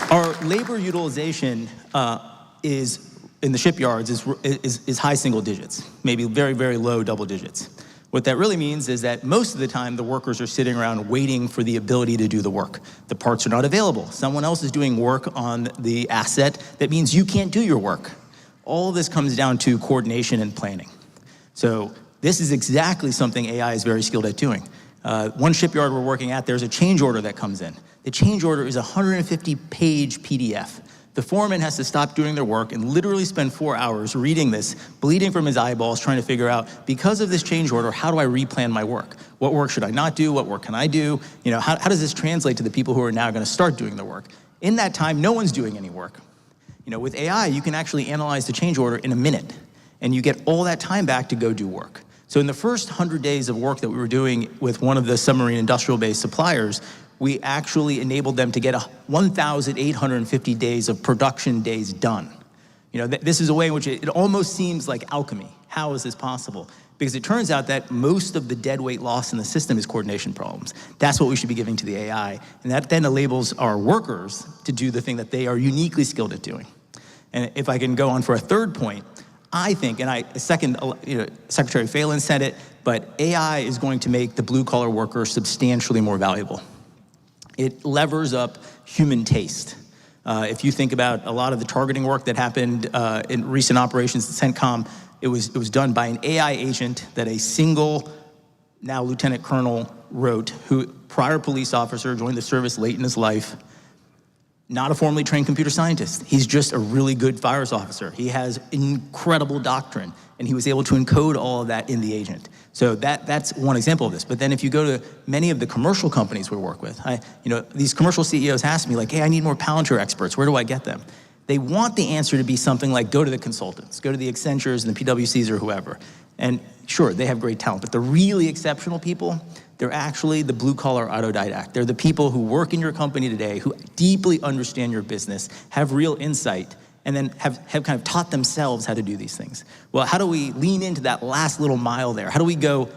Our labor utilization is in the shipyards is high single digits, maybe very, very low double digits. What that really means is that most of the time the workers are sitting around waiting for the ability to do the work. The parts are not available. Someone else is doing work on the asset. That means you can't do your work. All of this comes down to coordination and planning. So this is exactly something AI is very skilled at doing. One shipyard we're working at, there's a change order that comes in. The change order is a 150-page PDF. The foreman has to stop doing their work and literally spend 4 hours reading this, bleeding from his eyeballs, trying to figure out, because of this change order, how do I replan my work? What work should I not do? What work can I do? You know, how does this translate to the people who are now going to start doing the work? In that time, no one's doing any work. You know, with AI, you can actually analyze the change order in a minute, and you get all that time back to go do work. So in the first 100 days of work that we were doing with one of the submarine industrial-based suppliers, we actually enabled them to get 1,850 days of production days done. You know, this is a way in which it almost seems like alchemy. How is this possible? Because it turns out that most of the dead weight loss in the system is coordination problems. That's what we should be giving to the AI. And that then enables our workers to do the thing that they are uniquely skilled at doing. And if I can go on for a third point, I think, and Secretary Phelan said it, but AI is going to make the blue-collar worker substantially more valuable. It levers up human taste. If you think about a lot of the targeting work that happened in recent operations at CENTCOM, it was done by an AI agent that a single, now lieutenant colonel, wrote, who, prior police officer, joined the service late in his life, not a formally trained computer scientist. He's just a really good fires officer. He has incredible doctrine, and he was able to encode all of that in the agent. So that's one example of this. But then if you go to many of the commercial companies we work with, these commercial CEOs ask me like, hey, I need more Palantir experts. Where do I get them? They want the answer to be something like, go to the consultants, go to the Accentures and the PwCs or whoever. And sure, they have great talent, but the really exceptional people, they're actually the blue-collar autodidact. They're the people who work in your company today, who deeply understand your business, have real insight, and then have kind of taught themselves how to do these things. Well, how do we lean into that last little mile there? How do we go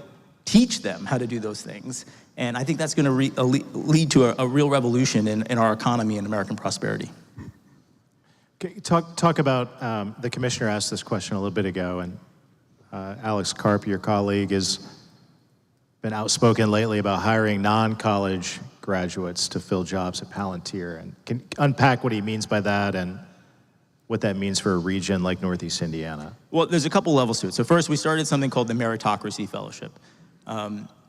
teach them how to do those things? And I think that's going to lead to a real revolution in our economy and American prosperity. Okay, talk about, the commissioner asked this question a little bit ago, and Alex Karp, your colleague, has been outspoken lately about hiring non-college graduates to fill jobs at Palantir. And can unpack what he means by that and what that means for a region like Northeast Indiana? Well, there's a couple levels to it. So first, we started something called the Meritocracy Fellowship.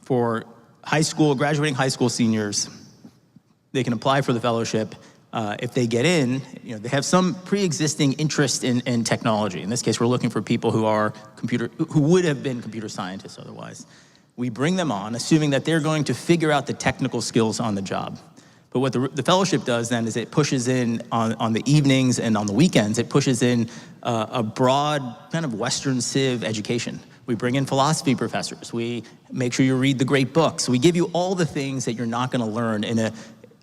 For graduating high school seniors, they can apply for the fellowship. If they get in, they have some pre-existing interest in technology. In this case, we're looking for people who would have been computer scientists otherwise. We bring them on, assuming that they're going to figure out the technical skills on the job. But what the fellowship does then is it pushes in on the evenings and on the weekends, it pushes in a broad kind of Western Civ education. We bring in philosophy professors. We make sure you read the great books. We give you all the things that you're not going to learn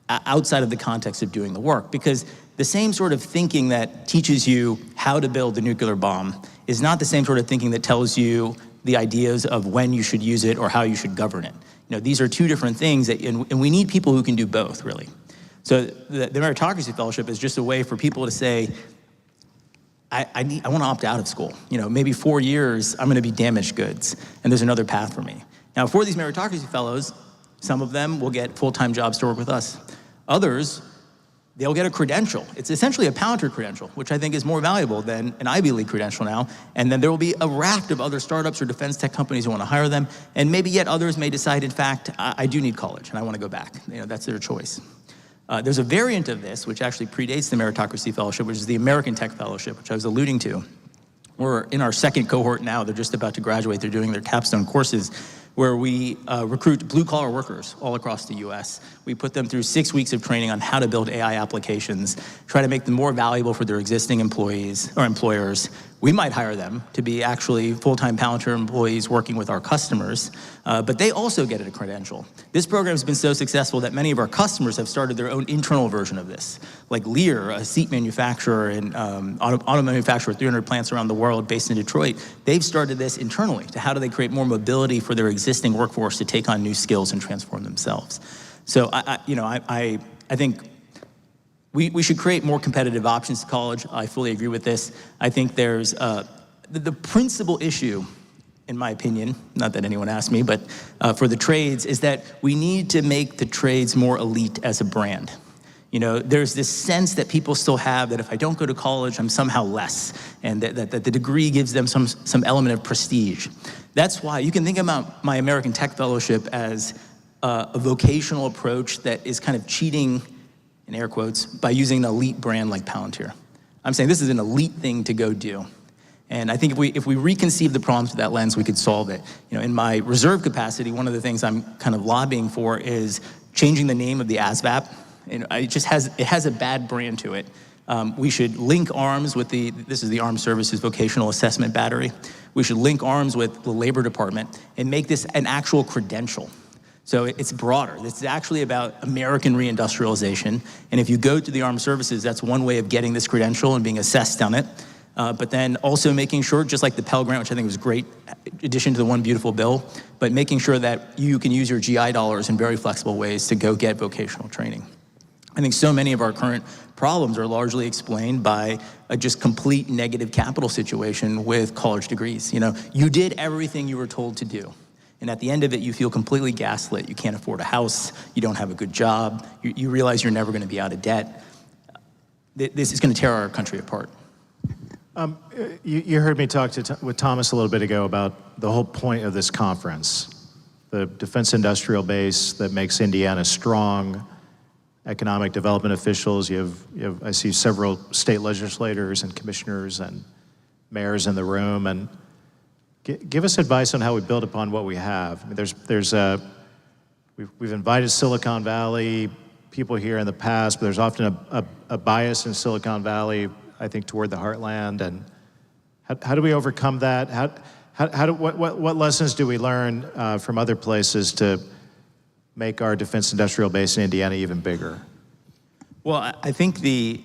outside of the context of doing the work, because the same sort of thinking that teaches you how to build a nuclear bomb is not the same sort of thinking that tells you the ideas of when you should use it or how you should govern it. These are two different things, and we need people who can do both, really. So the Meritocracy Fellowship is just a way for people to say, I want to opt out of school. Maybe 4 years, I'm going to be damaged goods, and there's another path for me. Now, for these Meritocracy Fellows, some of them will get full-time jobs to work with us. Others, they'll get a credential. It's essentially a Palantir credential, which I think is more valuable than an Ivy League credential now. And then there will be a raft of other startups or defense tech companies who want to hire them. And maybe yet others may decide, in fact, I do need college and I want to go back. That's their choice. There's a variant of this, which actually predates the Meritocracy Fellowship, which is the American Tech Fellowship, which I was alluding to, We're in our second cohort now. They're just about to graduate. They're doing their capstone courses where we recruit blue-collar workers all across the US. We put them through 6 weeks of training on how to build AI applications, try to make them more valuable for their existing employees or employers. We might hire them to be actually full-time Palantir employees working with our customers, but they also get a credential. This program has been so successful that many of our customers have started their own internal version of this. Like Lear, a seat manufacturer and auto manufacturer with 300 plants around the world based in Detroit, they've started this internally to how do they create more mobility for their existing workforce to take on new skills and transform themselves. So I think we should create more competitive options to college. I fully agree with this. I think there's the principal issue, in my opinion, not that anyone asked me, but for the trades is that we need to make the trades more elite as a brand. You know, there's this sense that people still have that if I don't go to college, I'm somehow less, and that the degree gives them some element of prestige. That's why you can think about my American Tech Fellowship as a vocational approach that is kind of cheating, in air quotes, by using an elite brand like Palantir. I'm saying this is an elite thing to go do. And I think if we reconceive the problems with that lens, we could solve it. You know, in my reserve capacity, one of the things I'm kind of lobbying for is changing the name of the ASVAB. And it has a bad brand to it. We should link arms with this is the Armed Services Vocational Assessment Battery. We should link arms with the Labor Department and make this an actual credential. So it's broader. It's actually about American reindustrialization. And if you go to the armed services, that's one way of getting this credential and being assessed on it. But then also making sure, just like the Pell Grant, which I think was a great addition to the One Beautiful Bill, but making sure that you can use your GI dollars in very flexible ways to go get vocational training. I think so many of our current problems are largely explained by a just complete negative capital situation with college degrees. You know, you did everything you were told to do. And at the end of it, you feel completely gaslit. You can't afford a house. You don't have a good job. You realize you're never going to be out of debt. This is going to tear our country apart. You heard me talk with Thomas a little bit ago about the whole point of this conference, the defense industrial base that makes Indiana strong, economic development officials. I see several state legislators and commissioners and mayors in the room. And give us advice on how we build upon what we have. I mean, we've invited Silicon Valley people here in the past, but there's often a bias in Silicon Valley, I think, toward the heartland. And how do we overcome that? What lessons do we learn from other places to make our defense industrial base in Indiana even bigger? Well, I think you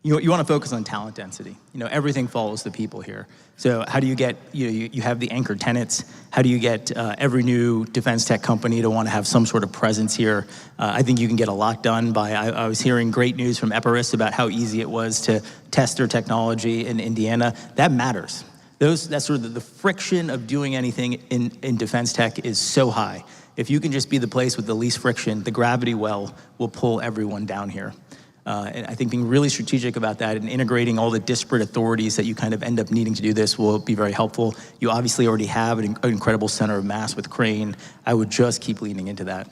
want to focus on talent density. You know, everything follows the people here. So how do you get, you have the anchor tenants, how do you get every new defense tech company to want to have some sort of presence here? I think you can get a lot done by, I was hearing great news from Epirus about how easy it was to test their technology in Indiana. That matters. That's sort of the friction of doing anything in defense tech is so high. If you can just be the place with the least friction, the gravity well will pull everyone down here. And I think being really strategic about that and integrating all the disparate authorities that you kind of end up needing to do this will be very helpful. You obviously already have an incredible center of mass with Crane. I would just keep leaning into that.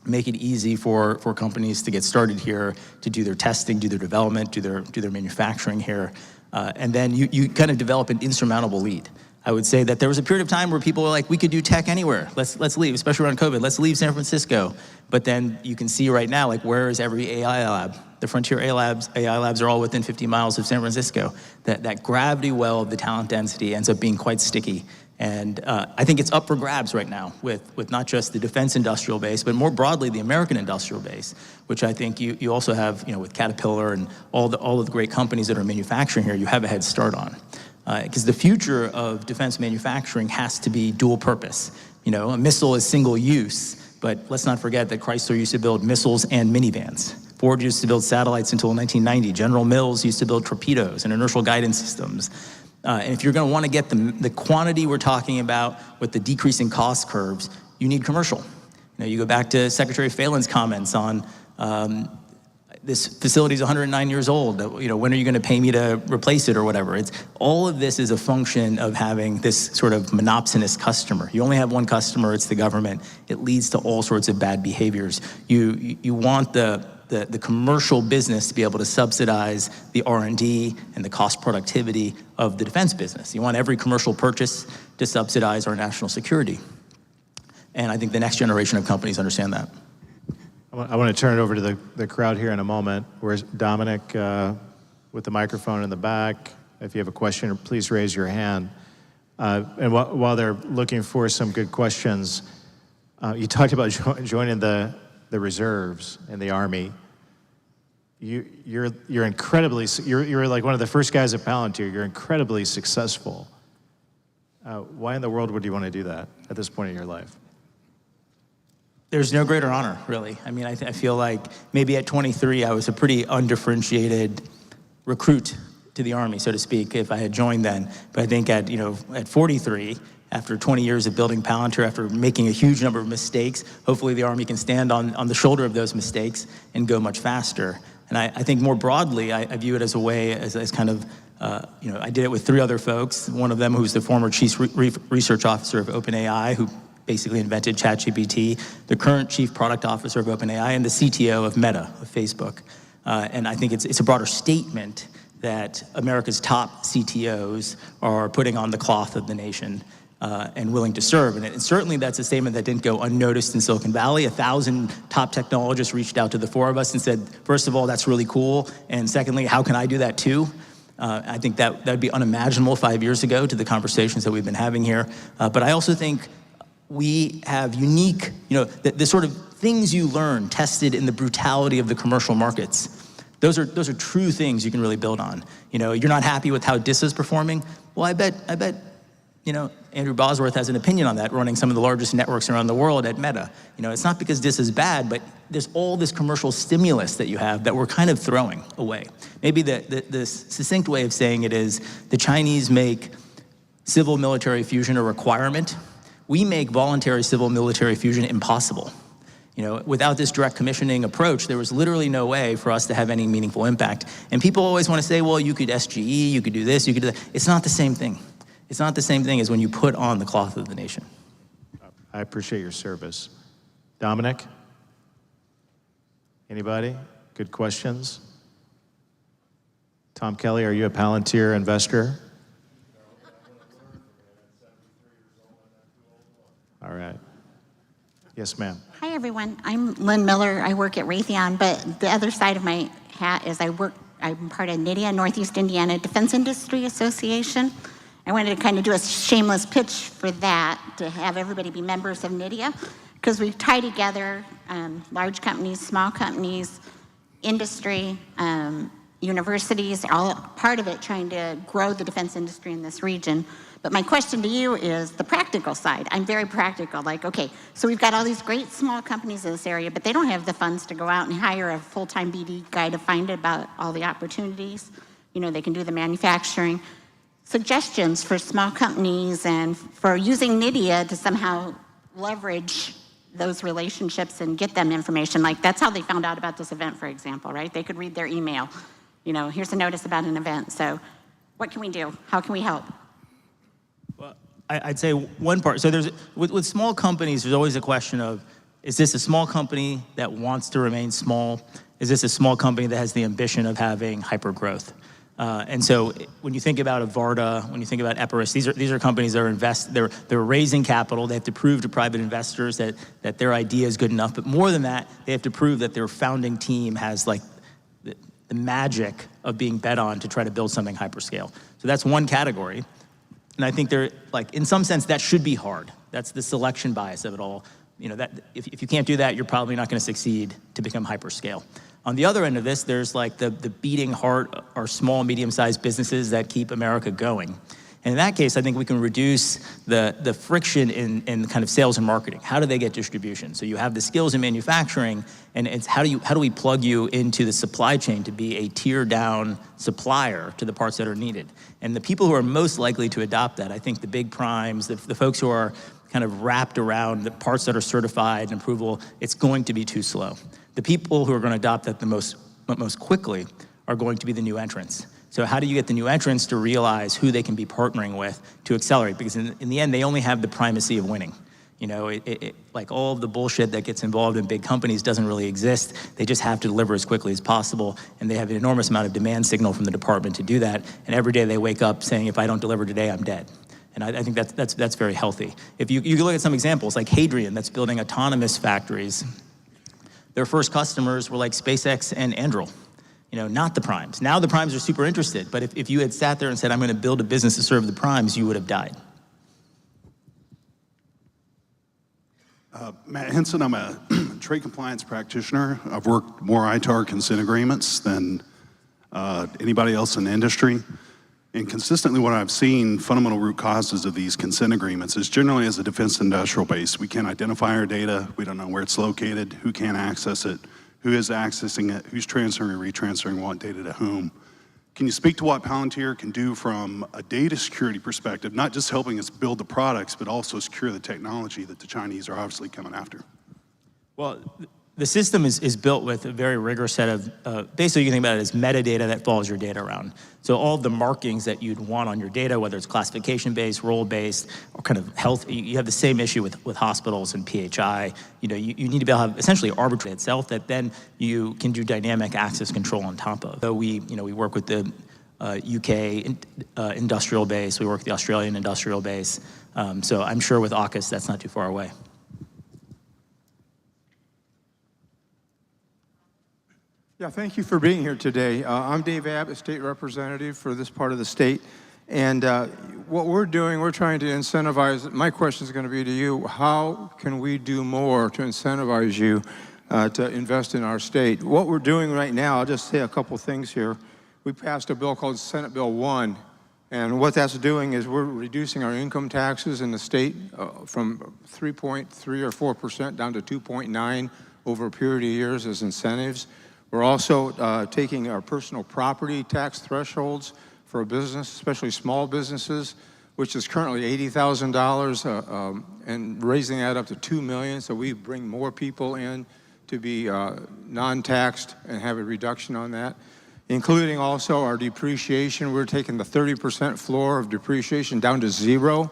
Make it easy for companies to get started here, to do their testing, do their development, do their manufacturing here. And then you kind of develop an insurmountable lead. I would say that there was a period of time where people were like, we could do tech anywhere. Let's leave, especially around COVID. Let's leave San Francisco. But then you can see right now, like, where is every AI lab? The frontier AI labs are all within 50 miles of San Francisco. That gravity well of the talent density ends up being quite sticky. And I think it's up for grabs right now with not just the defense industrial base, but more broadly the American industrial base, which I think you also have, with Caterpillar and all of the great companies that are manufacturing here, you have a head start on. Because the future of defense manufacturing has to be dual purpose. A missile is single use, but let's not forget that Chrysler used to build missiles and minivans. Ford used to build satellites until 1990. General Mills used to build torpedoes and inertial guidance systems. And if you're going to want to get the quantity we're talking about with the decreasing cost curves, you need commercial. You go back to Secretary Phelan's comments on this facility is 109 years old. When are you going to pay me to replace it or whatever? All of this is a function of having this sort of monopsonous customer. You only have one customer, it's the government. It leads to all sorts of bad behaviors. You want the the commercial business to be able to subsidize the R&D and the cost productivity of the defense business. You want every commercial purchase to subsidize our national security. And I think the next generation of companies understand that. I want to turn it over to the crowd here in a moment. Where's Dominic with the microphone in the back? If you have a question, please raise your hand. And while they're looking for some good questions, you talked about joining the reserves in the Army. You're incredibly, you're like one of the first guys at Palantir. You're incredibly successful. Why in the world would you want to do that at this point in your life? There's no greater honor, really. I mean, I feel like maybe at 23, I was a pretty undifferentiated recruit to the Army, so to speak, if I had joined then. But I think at 43, after 20 years of building Palantir, after making a huge number of mistakes, hopefully the Army can stand on the shoulder of those mistakes and go much faster. And I think more broadly, I view it as a way, as kind of, I did it with 3 other folks, one of them who's the former chief research officer of OpenAI, who basically invented ChatGPT, the current chief product officer of OpenAI, and the CTO of Meta, of Facebook. And I think it's a broader statement that America's top CTOs are putting on the cloth of the nation and willing to serve. And certainly that's a statement that didn't go unnoticed in Silicon Valley. 1,000 top technologists reached out to the 4 of us and said, first of all, that's really cool. And secondly, how can I do that too? I think that would be unimaginable 5 years ago to the conversations that we've been having here. But I also think we have unique, the sort of things you learn tested in the brutality of the commercial markets. Those are true things you can really build on. You're not happy with how DISA is performing? Well, I bet Andrew Bosworth has an opinion on that, running some of the largest networks around the world at Meta. It's not because DISA is bad, but there's all this commercial stimulus that you have that we're kind of throwing away. Maybe the succinct way of saying it is the Chinese make civil military fusion a requirement. We make voluntary civil military fusion impossible. Without this direct commissioning approach, there was literally no way for us to have any meaningful impact. And people always want to say, well, you could SGE, you could do this, you could do that. It's not the same thing. It's not the same thing as when you put on the cloth of the nation. I appreciate your service. Dominic? Anybody? Good questions? Tom Kelly, are you a Palantir investor? All right. Yes, ma'am. Hi, everyone. I'm Lynn Miller. I work at Raytheon, but the other side of my hat is I'm part of NIDIA, Northeast Indiana Defense Industry Association. I wanted to kind of do a shameless pitch for that, to have everybody be members of NIDIA, because we tie together large companies, small companies, industry, universities, all part of it, trying to grow the defense industry in this region. But my question to you is the practical side. I'm very practical, like, okay, so we've got all these great small companies in this area, but they don't have the funds to go out and hire a full-time BD guy to find about all the opportunities. They can do the manufacturing. Suggestions for small companies and for using NIDIA to somehow leverage those relationships and get them information. Like, that's how they found out about this event, for example, right? They could read their email. Here's a notice about an event. So what can we do? How can we help? Well, I'd say one part. So with small companies, there's always a question of, is this a small company that wants to remain small? Is this a small company that has the ambition of having hyper growth? And so when you think about Avarta, when you think about Epirus, these are companies that are they're raising capital. They have to prove to private investors that their idea is good enough. But more than that, they have to prove that their founding team has like the magic of being bet on to try to build something hyperscale. So that's one category. And I think in some sense, that should be hard. That's the selection bias of it all. That if you can't do that, you're probably not going to succeed to become hyperscale. On the other end of this, there's like the beating heart are small, medium-sized businesses that keep America going. And in that case, I think we can reduce the friction in kind of sales and marketing. How do they get distribution? So you have the skills in manufacturing, and it's how do we plug you into the supply chain to be a tier-down supplier to the parts that are needed? And the people who are most likely to adopt that, I think the big primes, the folks who are kind of wrapped around the parts that are certified and approval, it's going to be too slow. The people who are going to adopt that the most quickly are going to be the new entrants. So how do you get the new entrants to realize who they can be partnering with to accelerate? Because in the end, they only have the primacy of winning. You know, like all of the bullshit that gets involved in big companies doesn't really exist. They just have to deliver as quickly as possible, and they have an enormous amount of demand signal from the department to do that. And every day they wake up saying, if I don't deliver today, I'm dead. And I think that's very healthy. If you look at some examples, like Hadrian, that's building autonomous factories. Their first customers were like SpaceX and Anduril, you know, not the primes. Now the primes are super interested, but if you had sat there and said, I'm going to build a business to serve the primes, you would have died. Matt Henson, I'm a trade compliance practitioner. I've worked more ITAR consent agreements than anybody else in the industry. And consistently what I've seen, fundamental root causes of these consent agreements is generally as a defense industrial base. We can't identify our data, we don't know where it's located, who can access it, who is accessing it, who's transferring or retransferring what data to whom. Can you speak to what Palantir can do from a data security perspective, not just helping us build the products, but also secure the technology that the Chinese are obviously coming after? Well, the system is built with a very rigorous set of, basically you can think about it as metadata that follows your data around. So all of the markings that you'd want on your data, whether it's classification-based, role-based, or kind of health, you have the same issue with hospitals and PHI. You know, you need to be able to have essentially arbitrate itself that then you can do dynamic access control on top of. So we work with the UK industrial base, we work with the Australian industrial base. So I'm sure with AUKUS, that's not too far away. Yeah, thank you for being here today. I'm Dave Abbott, state representative for this part of the state. And what we're doing, we're trying to incentivize, my question is going to be to you, how can we do more to incentivize you to invest in our state? What we're doing right now, I'll just say a couple things here. We passed a bill called Senate Bill 1, and what that's doing is we're reducing our income taxes in the state from 3.3 or 4% down to 2.9 over a period of years as incentives. We're also taking our personal property tax thresholds for a business, especially small businesses, which is currently $80,000, and raising that up to $2 million, so we bring more people in to be non-taxed and have a reduction on that. Including also our depreciation. We're taking the 30% floor of depreciation down to 0.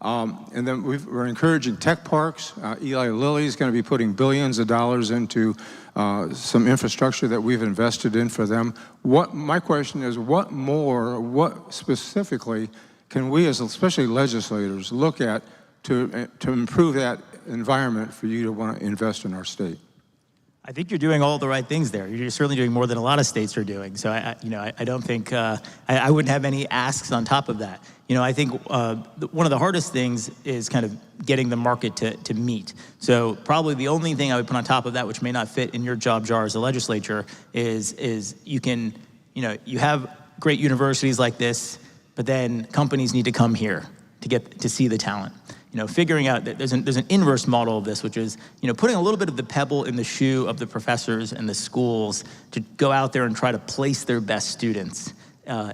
And then we're encouraging tech parks. Eli Lilly is going to be putting billions of dollars into some infrastructure that we've invested in for them. My question is, what specifically can we, as especially legislators, look at to improve that environment for you to want to invest in our state? I think you're doing all the right things there. You're certainly doing more than a lot of states are doing. So I don't think I wouldn't have any asks on top of that. You know, I think one of the hardest things is kind of getting the market to meet. So probably the only thing I would put on top of that, which may not fit in your job jar as a legislature, is you can, you have great universities like this, but then companies need to come here to get to see the talent. Figuring out that there's an inverse model of this, which is, putting a little bit of the pebble in the shoe of the professors and the schools to go out there and try to place their best students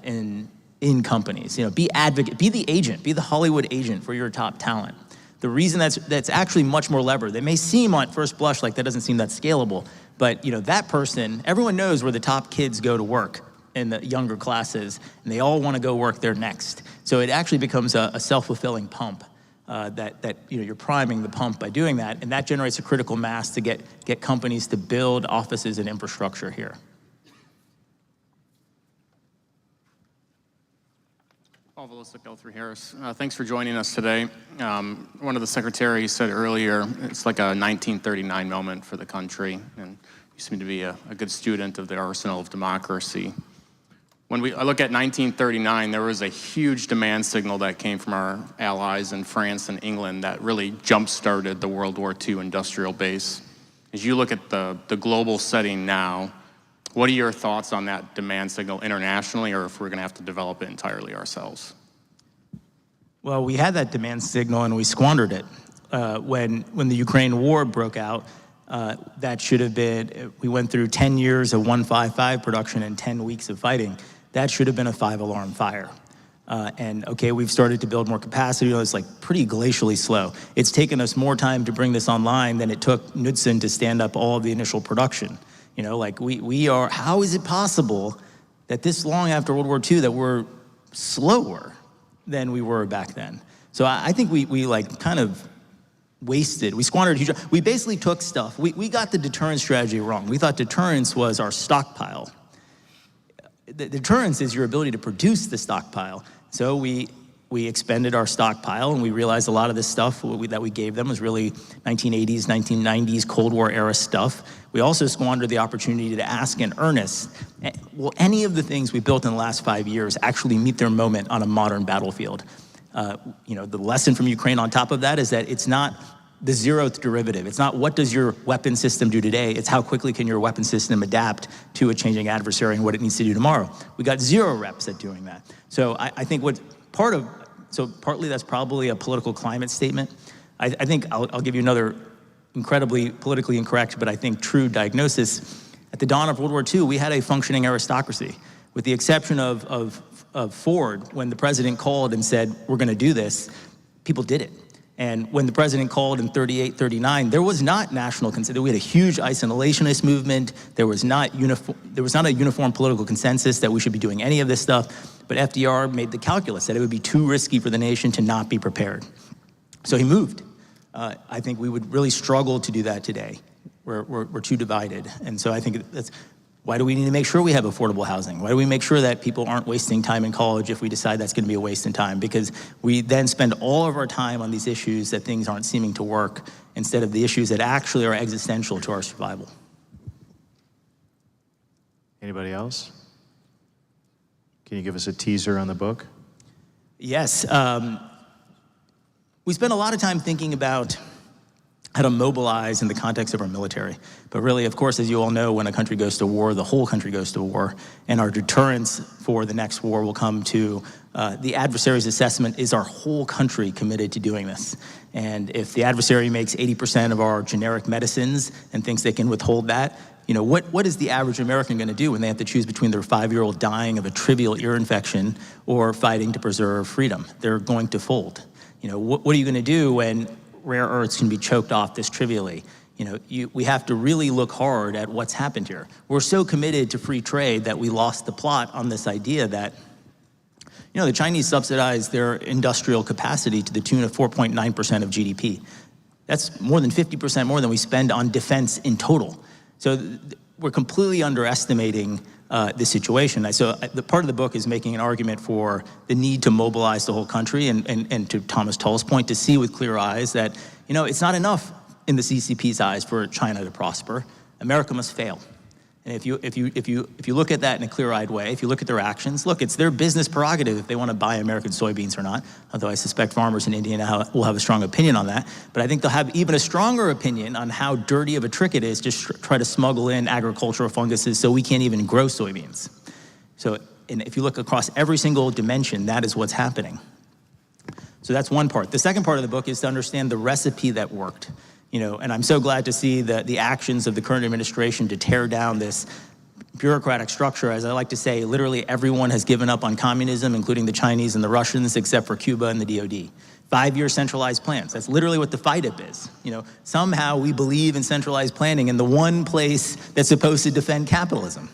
in companies. Be advocate, be the agent, be the Hollywood agent for your top talent. The reason that's actually much more levered. They may seem on first blush like that doesn't seem that scalable, but that person, everyone knows where the top kids go to work in the younger classes, and they all want to go work there next. So it actually becomes a self-fulfilling pump. That you're priming the pump by doing that, and that generates a critical mass to get companies to build offices and infrastructure here. Paul Volosik, L3Harris. Thanks for joining us today. One of the secretaries said earlier, it's like a 1939 moment for the country, and you seem to be a good student of the arsenal of democracy. When I look at 1939, there was a huge demand signal that came from our allies in France and England that really jump-started the World War II industrial base. As you look at the global setting now, what are your thoughts on that demand signal internationally, or if we're going to have to develop it entirely ourselves? Well, we had that demand signal and we squandered it. When the Ukraine war broke out, that should have been, we went through 10 years of 155 production and 10 weeks of fighting. That should have been a 5-alarm fire. And okay, we've started to build more capacity. It's like pretty glacially slow. It's taken us more time to bring this online than it took Knudsen to stand up all of the initial production. How is it possible that this long after World War II that we're slower than we were back then? So I think we like kind of wasted. We squandered huge. We basically took stuff. We got the deterrence strategy wrong. We thought deterrence was our stockpile. The deterrence is your ability to produce the stockpile. So we expended our stockpile, and we realized a lot of this stuff that we gave them was really 1980s, 1990s Cold War era stuff. We also squandered the opportunity to ask in earnest, will any of the things we built in the last 5 years actually meet their moment on a modern battlefield? The lesson from Ukraine on top of that is that it's not the zeroth derivative. It's not what does your weapon system do today, it's how quickly can your weapon system adapt to a changing adversary and what it needs to do tomorrow. We got 0 reps at doing that. So I think partly that's probably a political climate statement. I think I'll give you another incredibly politically incorrect, but I think true diagnosis. At the dawn of World War II, we had a functioning aristocracy. With the exception of Ford, when the president called and said, we're gonna do this, people did it. And when the president called in 38, 39, there was not national consensus. We had a huge isolationist movement. There was not a uniform political consensus that we should be doing any of this stuff. But FDR made the calculus that it would be too risky for the nation to not be prepared. So he moved. I think we would really struggle to do that today. We're too divided. And so I think that's, why do we need to make sure we have affordable housing? Why do we make sure that people aren't wasting time in college if we decide that's gonna be a waste in time? Because we then spend all of our time on these issues that things aren't seeming to work instead of the issues that actually are existential to our survival. Anybody else? Can you give us a teaser on the book? Yes. We spend a lot of time thinking about how to mobilize in the context of our military. But really, of course, as you all know, when a country goes to war, the whole country goes to war. And our deterrence for the next war will come to the adversary's assessment, is our whole country committed to doing this? And if the adversary makes 80% of our generic medicines and thinks they can withhold that, what is the average American gonna do when they have to choose between their 5-year-old dying of a trivial ear infection or fighting to preserve freedom? They're going to fold. What are you gonna do when rare earths can be choked off this trivially? We have to really look hard at what's happened here. We're so committed to free trade that we lost the plot on this idea that, the Chinese subsidize their industrial capacity to the tune of 4.9% of GDP. That's more than 50% more than we spend on defense in total. So we're completely underestimating this situation. So the part of the book is making an argument for the need to mobilize the whole country and to Thomas Tull's point, to see with clear eyes that, it's not enough in the CCP's eyes for China to prosper. America must fail. And if you look at that in a clear-eyed way, if you look at their actions, look, it's their business prerogative if they want to buy American soybeans or not, although I suspect farmers in Indiana will have a strong opinion on that. But I think they'll have even a stronger opinion on how dirty of a trick it is to try to smuggle in agricultural funguses so we can't even grow soybeans. So if you look across every single dimension, that is what's happening. So that's one part. The second part of the book is to understand the recipe that worked. And I'm so glad to see the actions of the current administration to tear down this bureaucratic structure. As I like to say, literally everyone has given up on communism, including the Chinese and the Russians, except for Cuba and the DOD. 5-year centralized plans. That's literally what the FIDIP is. Somehow we believe in centralized planning in the one place that's supposed to defend capitalism.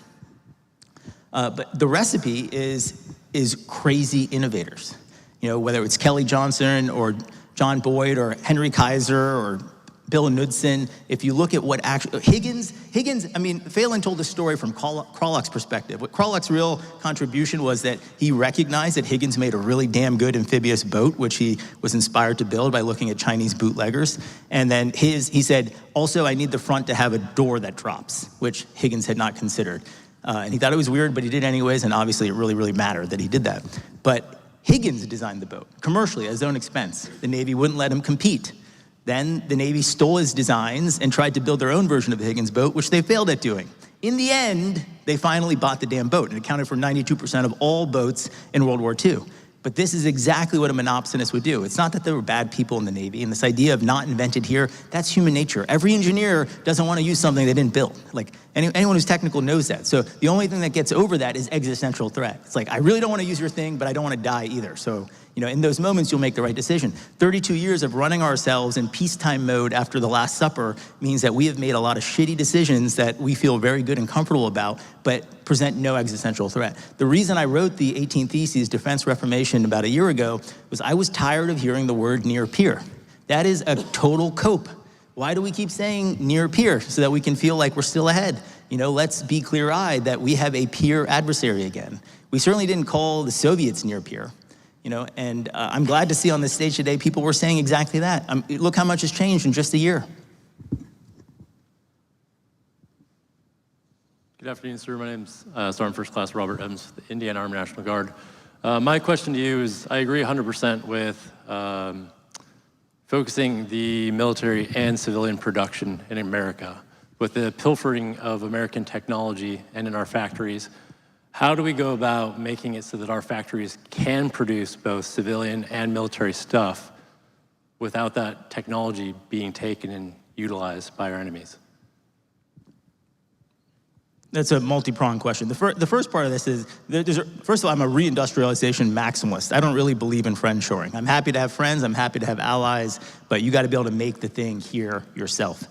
But the recipe is crazy innovators. Whether it's Kelly Johnson or John Boyd or Henry Kaiser or Bill Knudsen, if you look at what actually, Higgins, Phelan told a story from Krolak's perspective. What Krolak's real contribution was that he recognized that Higgins made a really damn good amphibious boat, which he was inspired to build by looking at Chinese bootleggers. And then he said, also I need the front to have a door that drops, which Higgins had not considered. And he thought it was weird, but he did anyways, and obviously it really, really mattered that he did that. But Higgins designed the boat, commercially, at his own expense. The Navy wouldn't let him compete. Then the Navy stole his designs and tried to build their own version of the Higgins boat, which they failed at doing. In the end, they finally bought the damn boat and accounted for 92% of all boats in World War II. But this is exactly what a monopsonist would do. It's not that there were bad people in the Navy, and this idea of not invented here, that's human nature. Every engineer doesn't want to use something they didn't build. Like, anyone who's technical knows that. So the only thing that gets over that is existential threat. It's like, I really don't want to use your thing, but I don't want to die either. So, in those moments, you'll make the right decision. 32 years of running ourselves in peacetime mode after the Last Supper means that we have made a lot of shitty decisions that we feel very good and comfortable about, but present no existential threat. The reason I wrote the 18 Theses, Defense Reformation, about a year ago was I was tired of hearing the word near peer. That is a total cope. Why do we keep saying near peer? So that we can feel like we're still ahead. You know, let's be clear-eyed that we have a peer adversary again. We certainly didn't call the Soviets near peer. You know, and I'm glad to see on this stage today people were saying exactly that. Look how much has changed in just a year. Good afternoon, sir. My name's Sergeant First Class Robert Evans, the Indiana Army National Guard. My question to you is, I agree 100% with focusing the military and civilian production in America. With the pilfering of American technology and in our factories, how do we go about making it so that our factories can produce both civilian and military stuff without that technology being taken and utilized by our enemies? That's a multi-pronged question. The first part of this is, first of all, I'm a reindustrialization maximalist. I don't really believe in friendshoring. I'm happy to have friends, I'm happy to have allies, but you gotta be able to make the thing here yourself.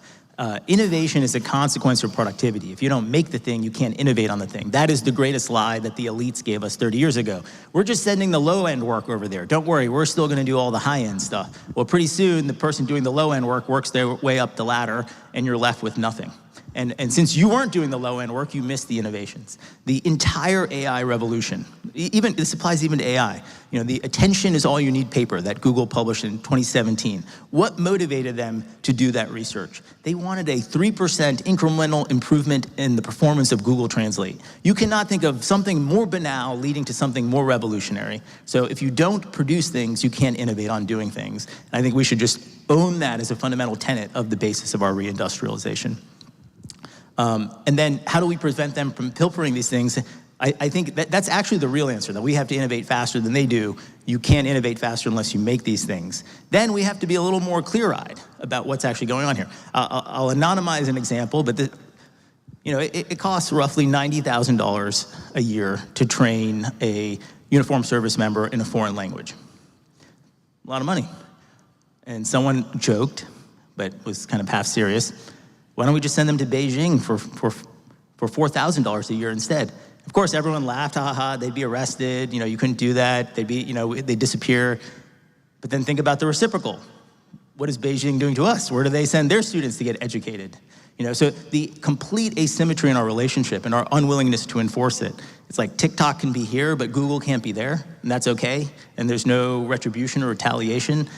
Innovation is a consequence of productivity. If you don't make the thing, you can't innovate on the thing. That is the greatest lie that the elites gave us 30 years ago. We're just sending the low-end work over there. Don't worry, we're still gonna do all the high-end stuff. Well, pretty soon, the person doing the low-end work works their way up the ladder, and you're left with nothing. And since you weren't doing the low-end work, you missed the innovations. The entire AI revolution, this applies even to AI. You know, the attention is all you need paper that Google published in 2017. What motivated them to do that research? They wanted a 3% incremental improvement in the performance of Google Translate. You cannot think of something more banal leading to something more revolutionary. So if you don't produce things, you can't innovate on doing things. And I think we should just own that as a fundamental tenet of the basis of our reindustrialization. And then how do we prevent them from pilfering these things? I think that's actually the real answer, that we have to innovate faster than they do. You can't innovate faster unless you make these things. Then we have to be a little more clear-eyed about what's actually going on here. I'll anonymize an example, but it costs roughly $90,000 a year to train a uniformed service member in a foreign language. A lot of money. And someone joked, but was kind of half serious, why don't we just send them to Beijing for $4,000 a year instead? Of course, everyone laughed, ha ha, they'd be arrested, you couldn't do that, they'd disappear. But then think about the reciprocal. What is Beijing doing to us? Where do they send their students to get educated? So the complete asymmetry in our relationship and our unwillingness to enforce it. It's like TikTok can be here, but Google can't be there, and that's okay, and there's no retribution or retaliation.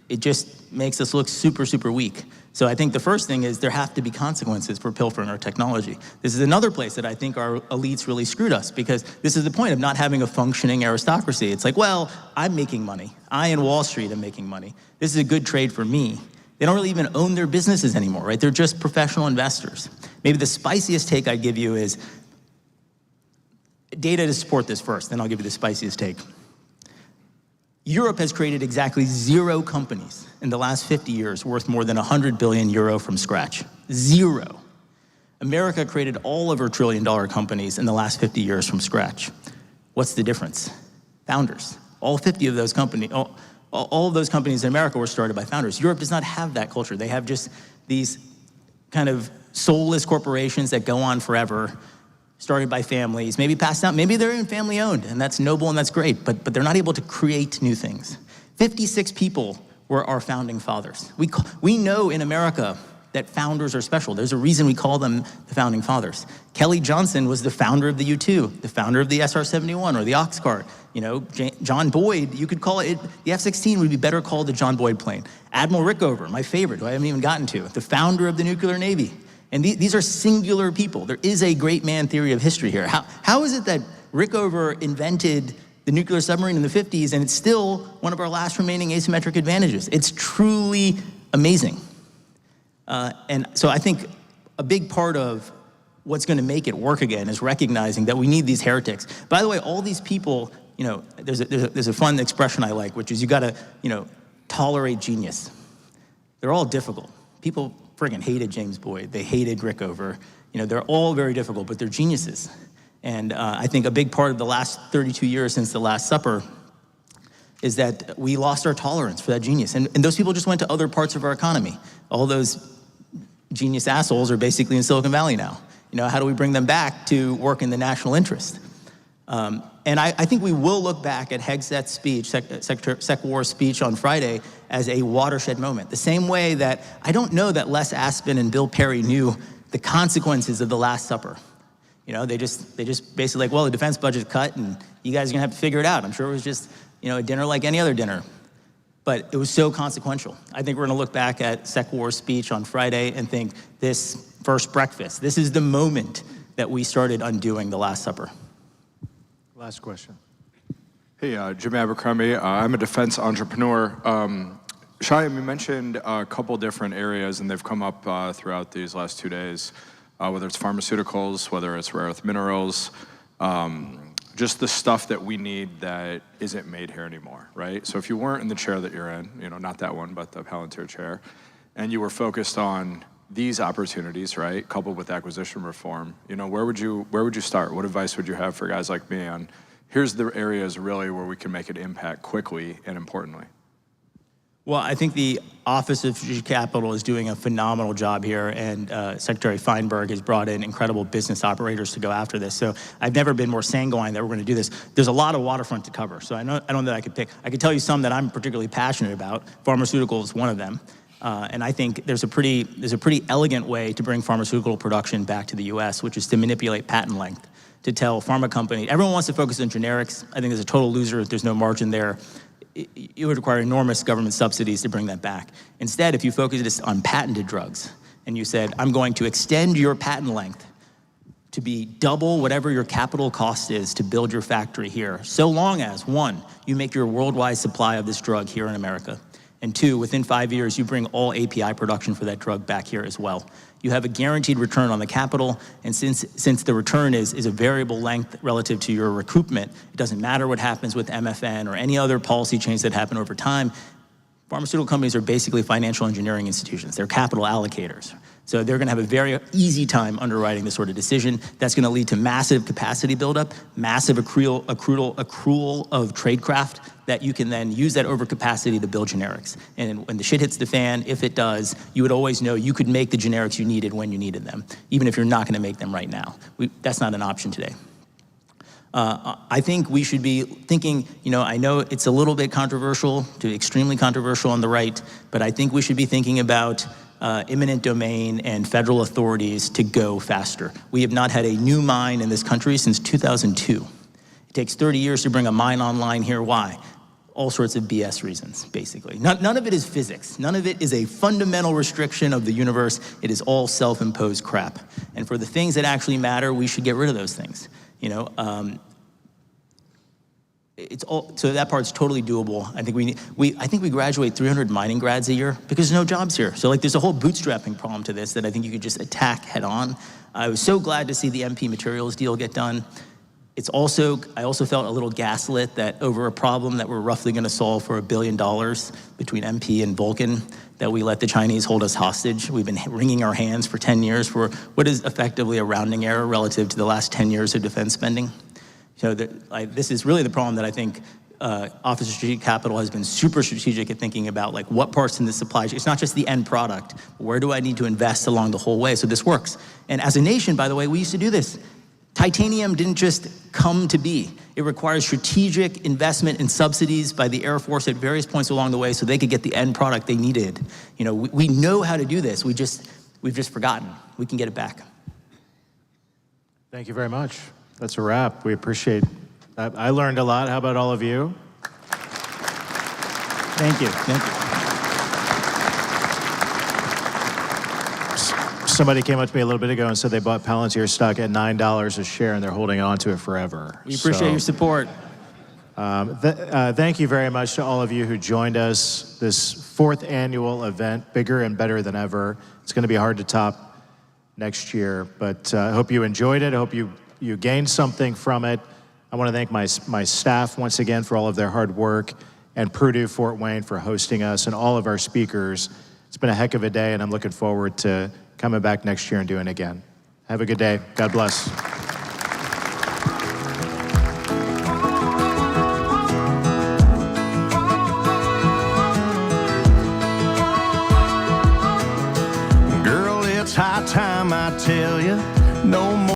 It just makes us look super, super weak. So I think the first thing is there have to be consequences for pilfering our technology. This is another place that I think our elites really screwed us, because this is the point of not having a functioning aristocracy. It's like, well, I'm making money. I in Wall Street am making money. This is a good trade for me. They don't really even own their businesses anymore, right? They're just professional investors. Maybe the spiciest take I'd give you is data to support this first, then I'll give you the spiciest take. Europe has created exactly 0 companies in the last 50 years worth more than 100 billion euro from scratch. 0. America created all of her trillion-dollar companies in the last 50 years from scratch. What's the difference? Founders. All 50 of those companies, all of those companies in America were started by founders. Europe does not have that culture. They have just these kind of soulless corporations that go on forever, started by families, maybe passed down, maybe they're even family owned, and that's noble and that's great, but they're not able to create new things. 56 people were our founding fathers. We know in America that founders are special. There's a reason we call them the founding fathers. Kelly Johnson was the founder of the U-2, the founder of the SR-71 or the Ox Cart. John Boyd, you could call it, the F-16 would be better called the John Boyd plane. Admiral Rickover, my favorite, who I haven't even gotten to, the founder of the nuclear Navy. And these are singular people. There is a great man theory of history here. How is it that Rickover invented the nuclear submarine in the 50s and it's still one of our last remaining asymmetric advantages? It's truly amazing. And so I think a big part of what's gonna make it work again is recognizing that we need these heretics. By the way, all these people, there's a fun expression I like, which is you gotta, tolerate genius. They're all difficult. People friggin' hated James Boyd. They hated Rickover. They're all very difficult, but they're geniuses. And I think a big part of the last 32 years since the Last Supper is that we lost our tolerance for that genius. And those people just went to other parts of our economy. All those genius assholes are basically in Silicon Valley now. How do we bring them back to work in the national interest? And I think we will look back at Hegseth's speech, Sec War's speech on Friday, as a watershed moment. The same way that I don't know that Les Aspin and Bill Perry knew the consequences of the Last Supper. You know, they just basically like, well, the defense budget's cut and you guys are gonna have to figure it out. I'm sure it was just, you know, a dinner like any other dinner. But it was so consequential. I think we're gonna look back at Sec War's speech on Friday and think this first breakfast, this is the moment that we started undoing the Last Supper. Last question. Hey, Jim Abercrombie. I'm a defense entrepreneur. Shyam, you mentioned a couple different areas, and they've come up throughout these last 2 days, whether it's pharmaceuticals, whether it's rare earth minerals, just the stuff that we need that isn't made here anymore, right? So if you weren't in the chair that you're in, you know, not that one, but the Palantir chair, and you were focused on these opportunities, right, coupled with acquisition reform, you know, where would you start? What advice would you have for guys like me on, here's the areas really where we can make an impact quickly and importantly? Well, I think the Office of Strategic Capital is doing a phenomenal job here, and Secretary Feinberg has brought in incredible business operators to go after this. So I've never been more sanguine that we're going to do this. There's a lot of waterfront to cover, so I don't know that I could pick. I could tell you some that I'm particularly passionate about. Pharmaceuticals is one of them. And I think there's a pretty elegant way to bring pharmaceutical production back to the US, which is to manipulate patent length, to tell pharma companies, everyone wants to focus on generics. I think there's a total loser, there's no margin there. It would require enormous government subsidies to bring that back. Instead, if you focus on patented drugs, and you said, I'm going to extend your patent length to be double whatever your capital cost is to build your factory here, so long as, one, you make your worldwide supply of this drug here in America, and two, within 5 years, you bring all API production for that drug back here as well. You have a guaranteed return on the capital, and since the return is a variable length relative to your recoupment, it doesn't matter what happens with MFN or any other policy change that happen over time. Pharmaceutical companies are basically financial engineering institutions. They're capital allocators. So they're gonna have a very easy time underwriting this sort of decision. That's gonna lead to massive capacity buildup, massive accrual of tradecraft that you can then use that overcapacity to build generics. And when the shit hits the fan, if it does, you would always know you could make the generics you needed when you needed them, even if you're not gonna make them right now. That's not an option today. I think we should be thinking, you know, I know it's a little bit controversial to extremely controversial on the right, but I think we should be thinking about eminent domain and federal authorities to go faster. We have not had a new mine in this country since 2002. It takes 30 years to bring a mine online here. Why? All sorts of BS reasons, basically. None of it is physics. None of it is a fundamental restriction of the universe. It is all self-imposed crap. And for the things that actually matter, we should get rid of those things. You know, so that part's totally doable. I think we graduate 300 mining grads a year because there's no jobs here. So like there's a whole bootstrapping problem to this that I think you could just attack head on. I was so glad to see the MP Materials deal get done. I also felt a little gaslit that over a problem that we're roughly gonna solve for $1 billion between MP and Vulcan, that we let the Chinese hold us hostage. We've been wringing our hands for 10 years for what is effectively a rounding error relative to the last 10 years of defense spending. So this is really the problem that I think Office of Strategic Capital has been super strategic at thinking about, like what parts in the supply chain. It's not just the end product. Where do I need to invest along the whole way so this works? And as a nation, by the way, we used to do this. Titanium didn't just come to be. It requires strategic investment and subsidies by the Air Force at various points along the way so they could get the end product they needed. You know, we know how to do this. We've just forgotten. We can get it back. Thank you very much. That's a wrap. We appreciate that. I learned a lot. How about all of you? Thank you. Thank you. Somebody came up to me a little bit ago and said they bought Palantir stock at $9 a share and they're holding on to it forever. We appreciate your support. Thank you very much to all of you who joined us. This 4th annual event, bigger and better than ever. It's going to be hard to top next year, but I hope you enjoyed it. I hope you gained something from it. I want to thank my staff once again for all of their hard work, and Purdue Fort Wayne for hosting us, and all of our speakers. It's been a heck of a day, and I'm looking forward to coming back next year and doing it again. Have a good day. God bless. Girl, it's high time I tell you, no more.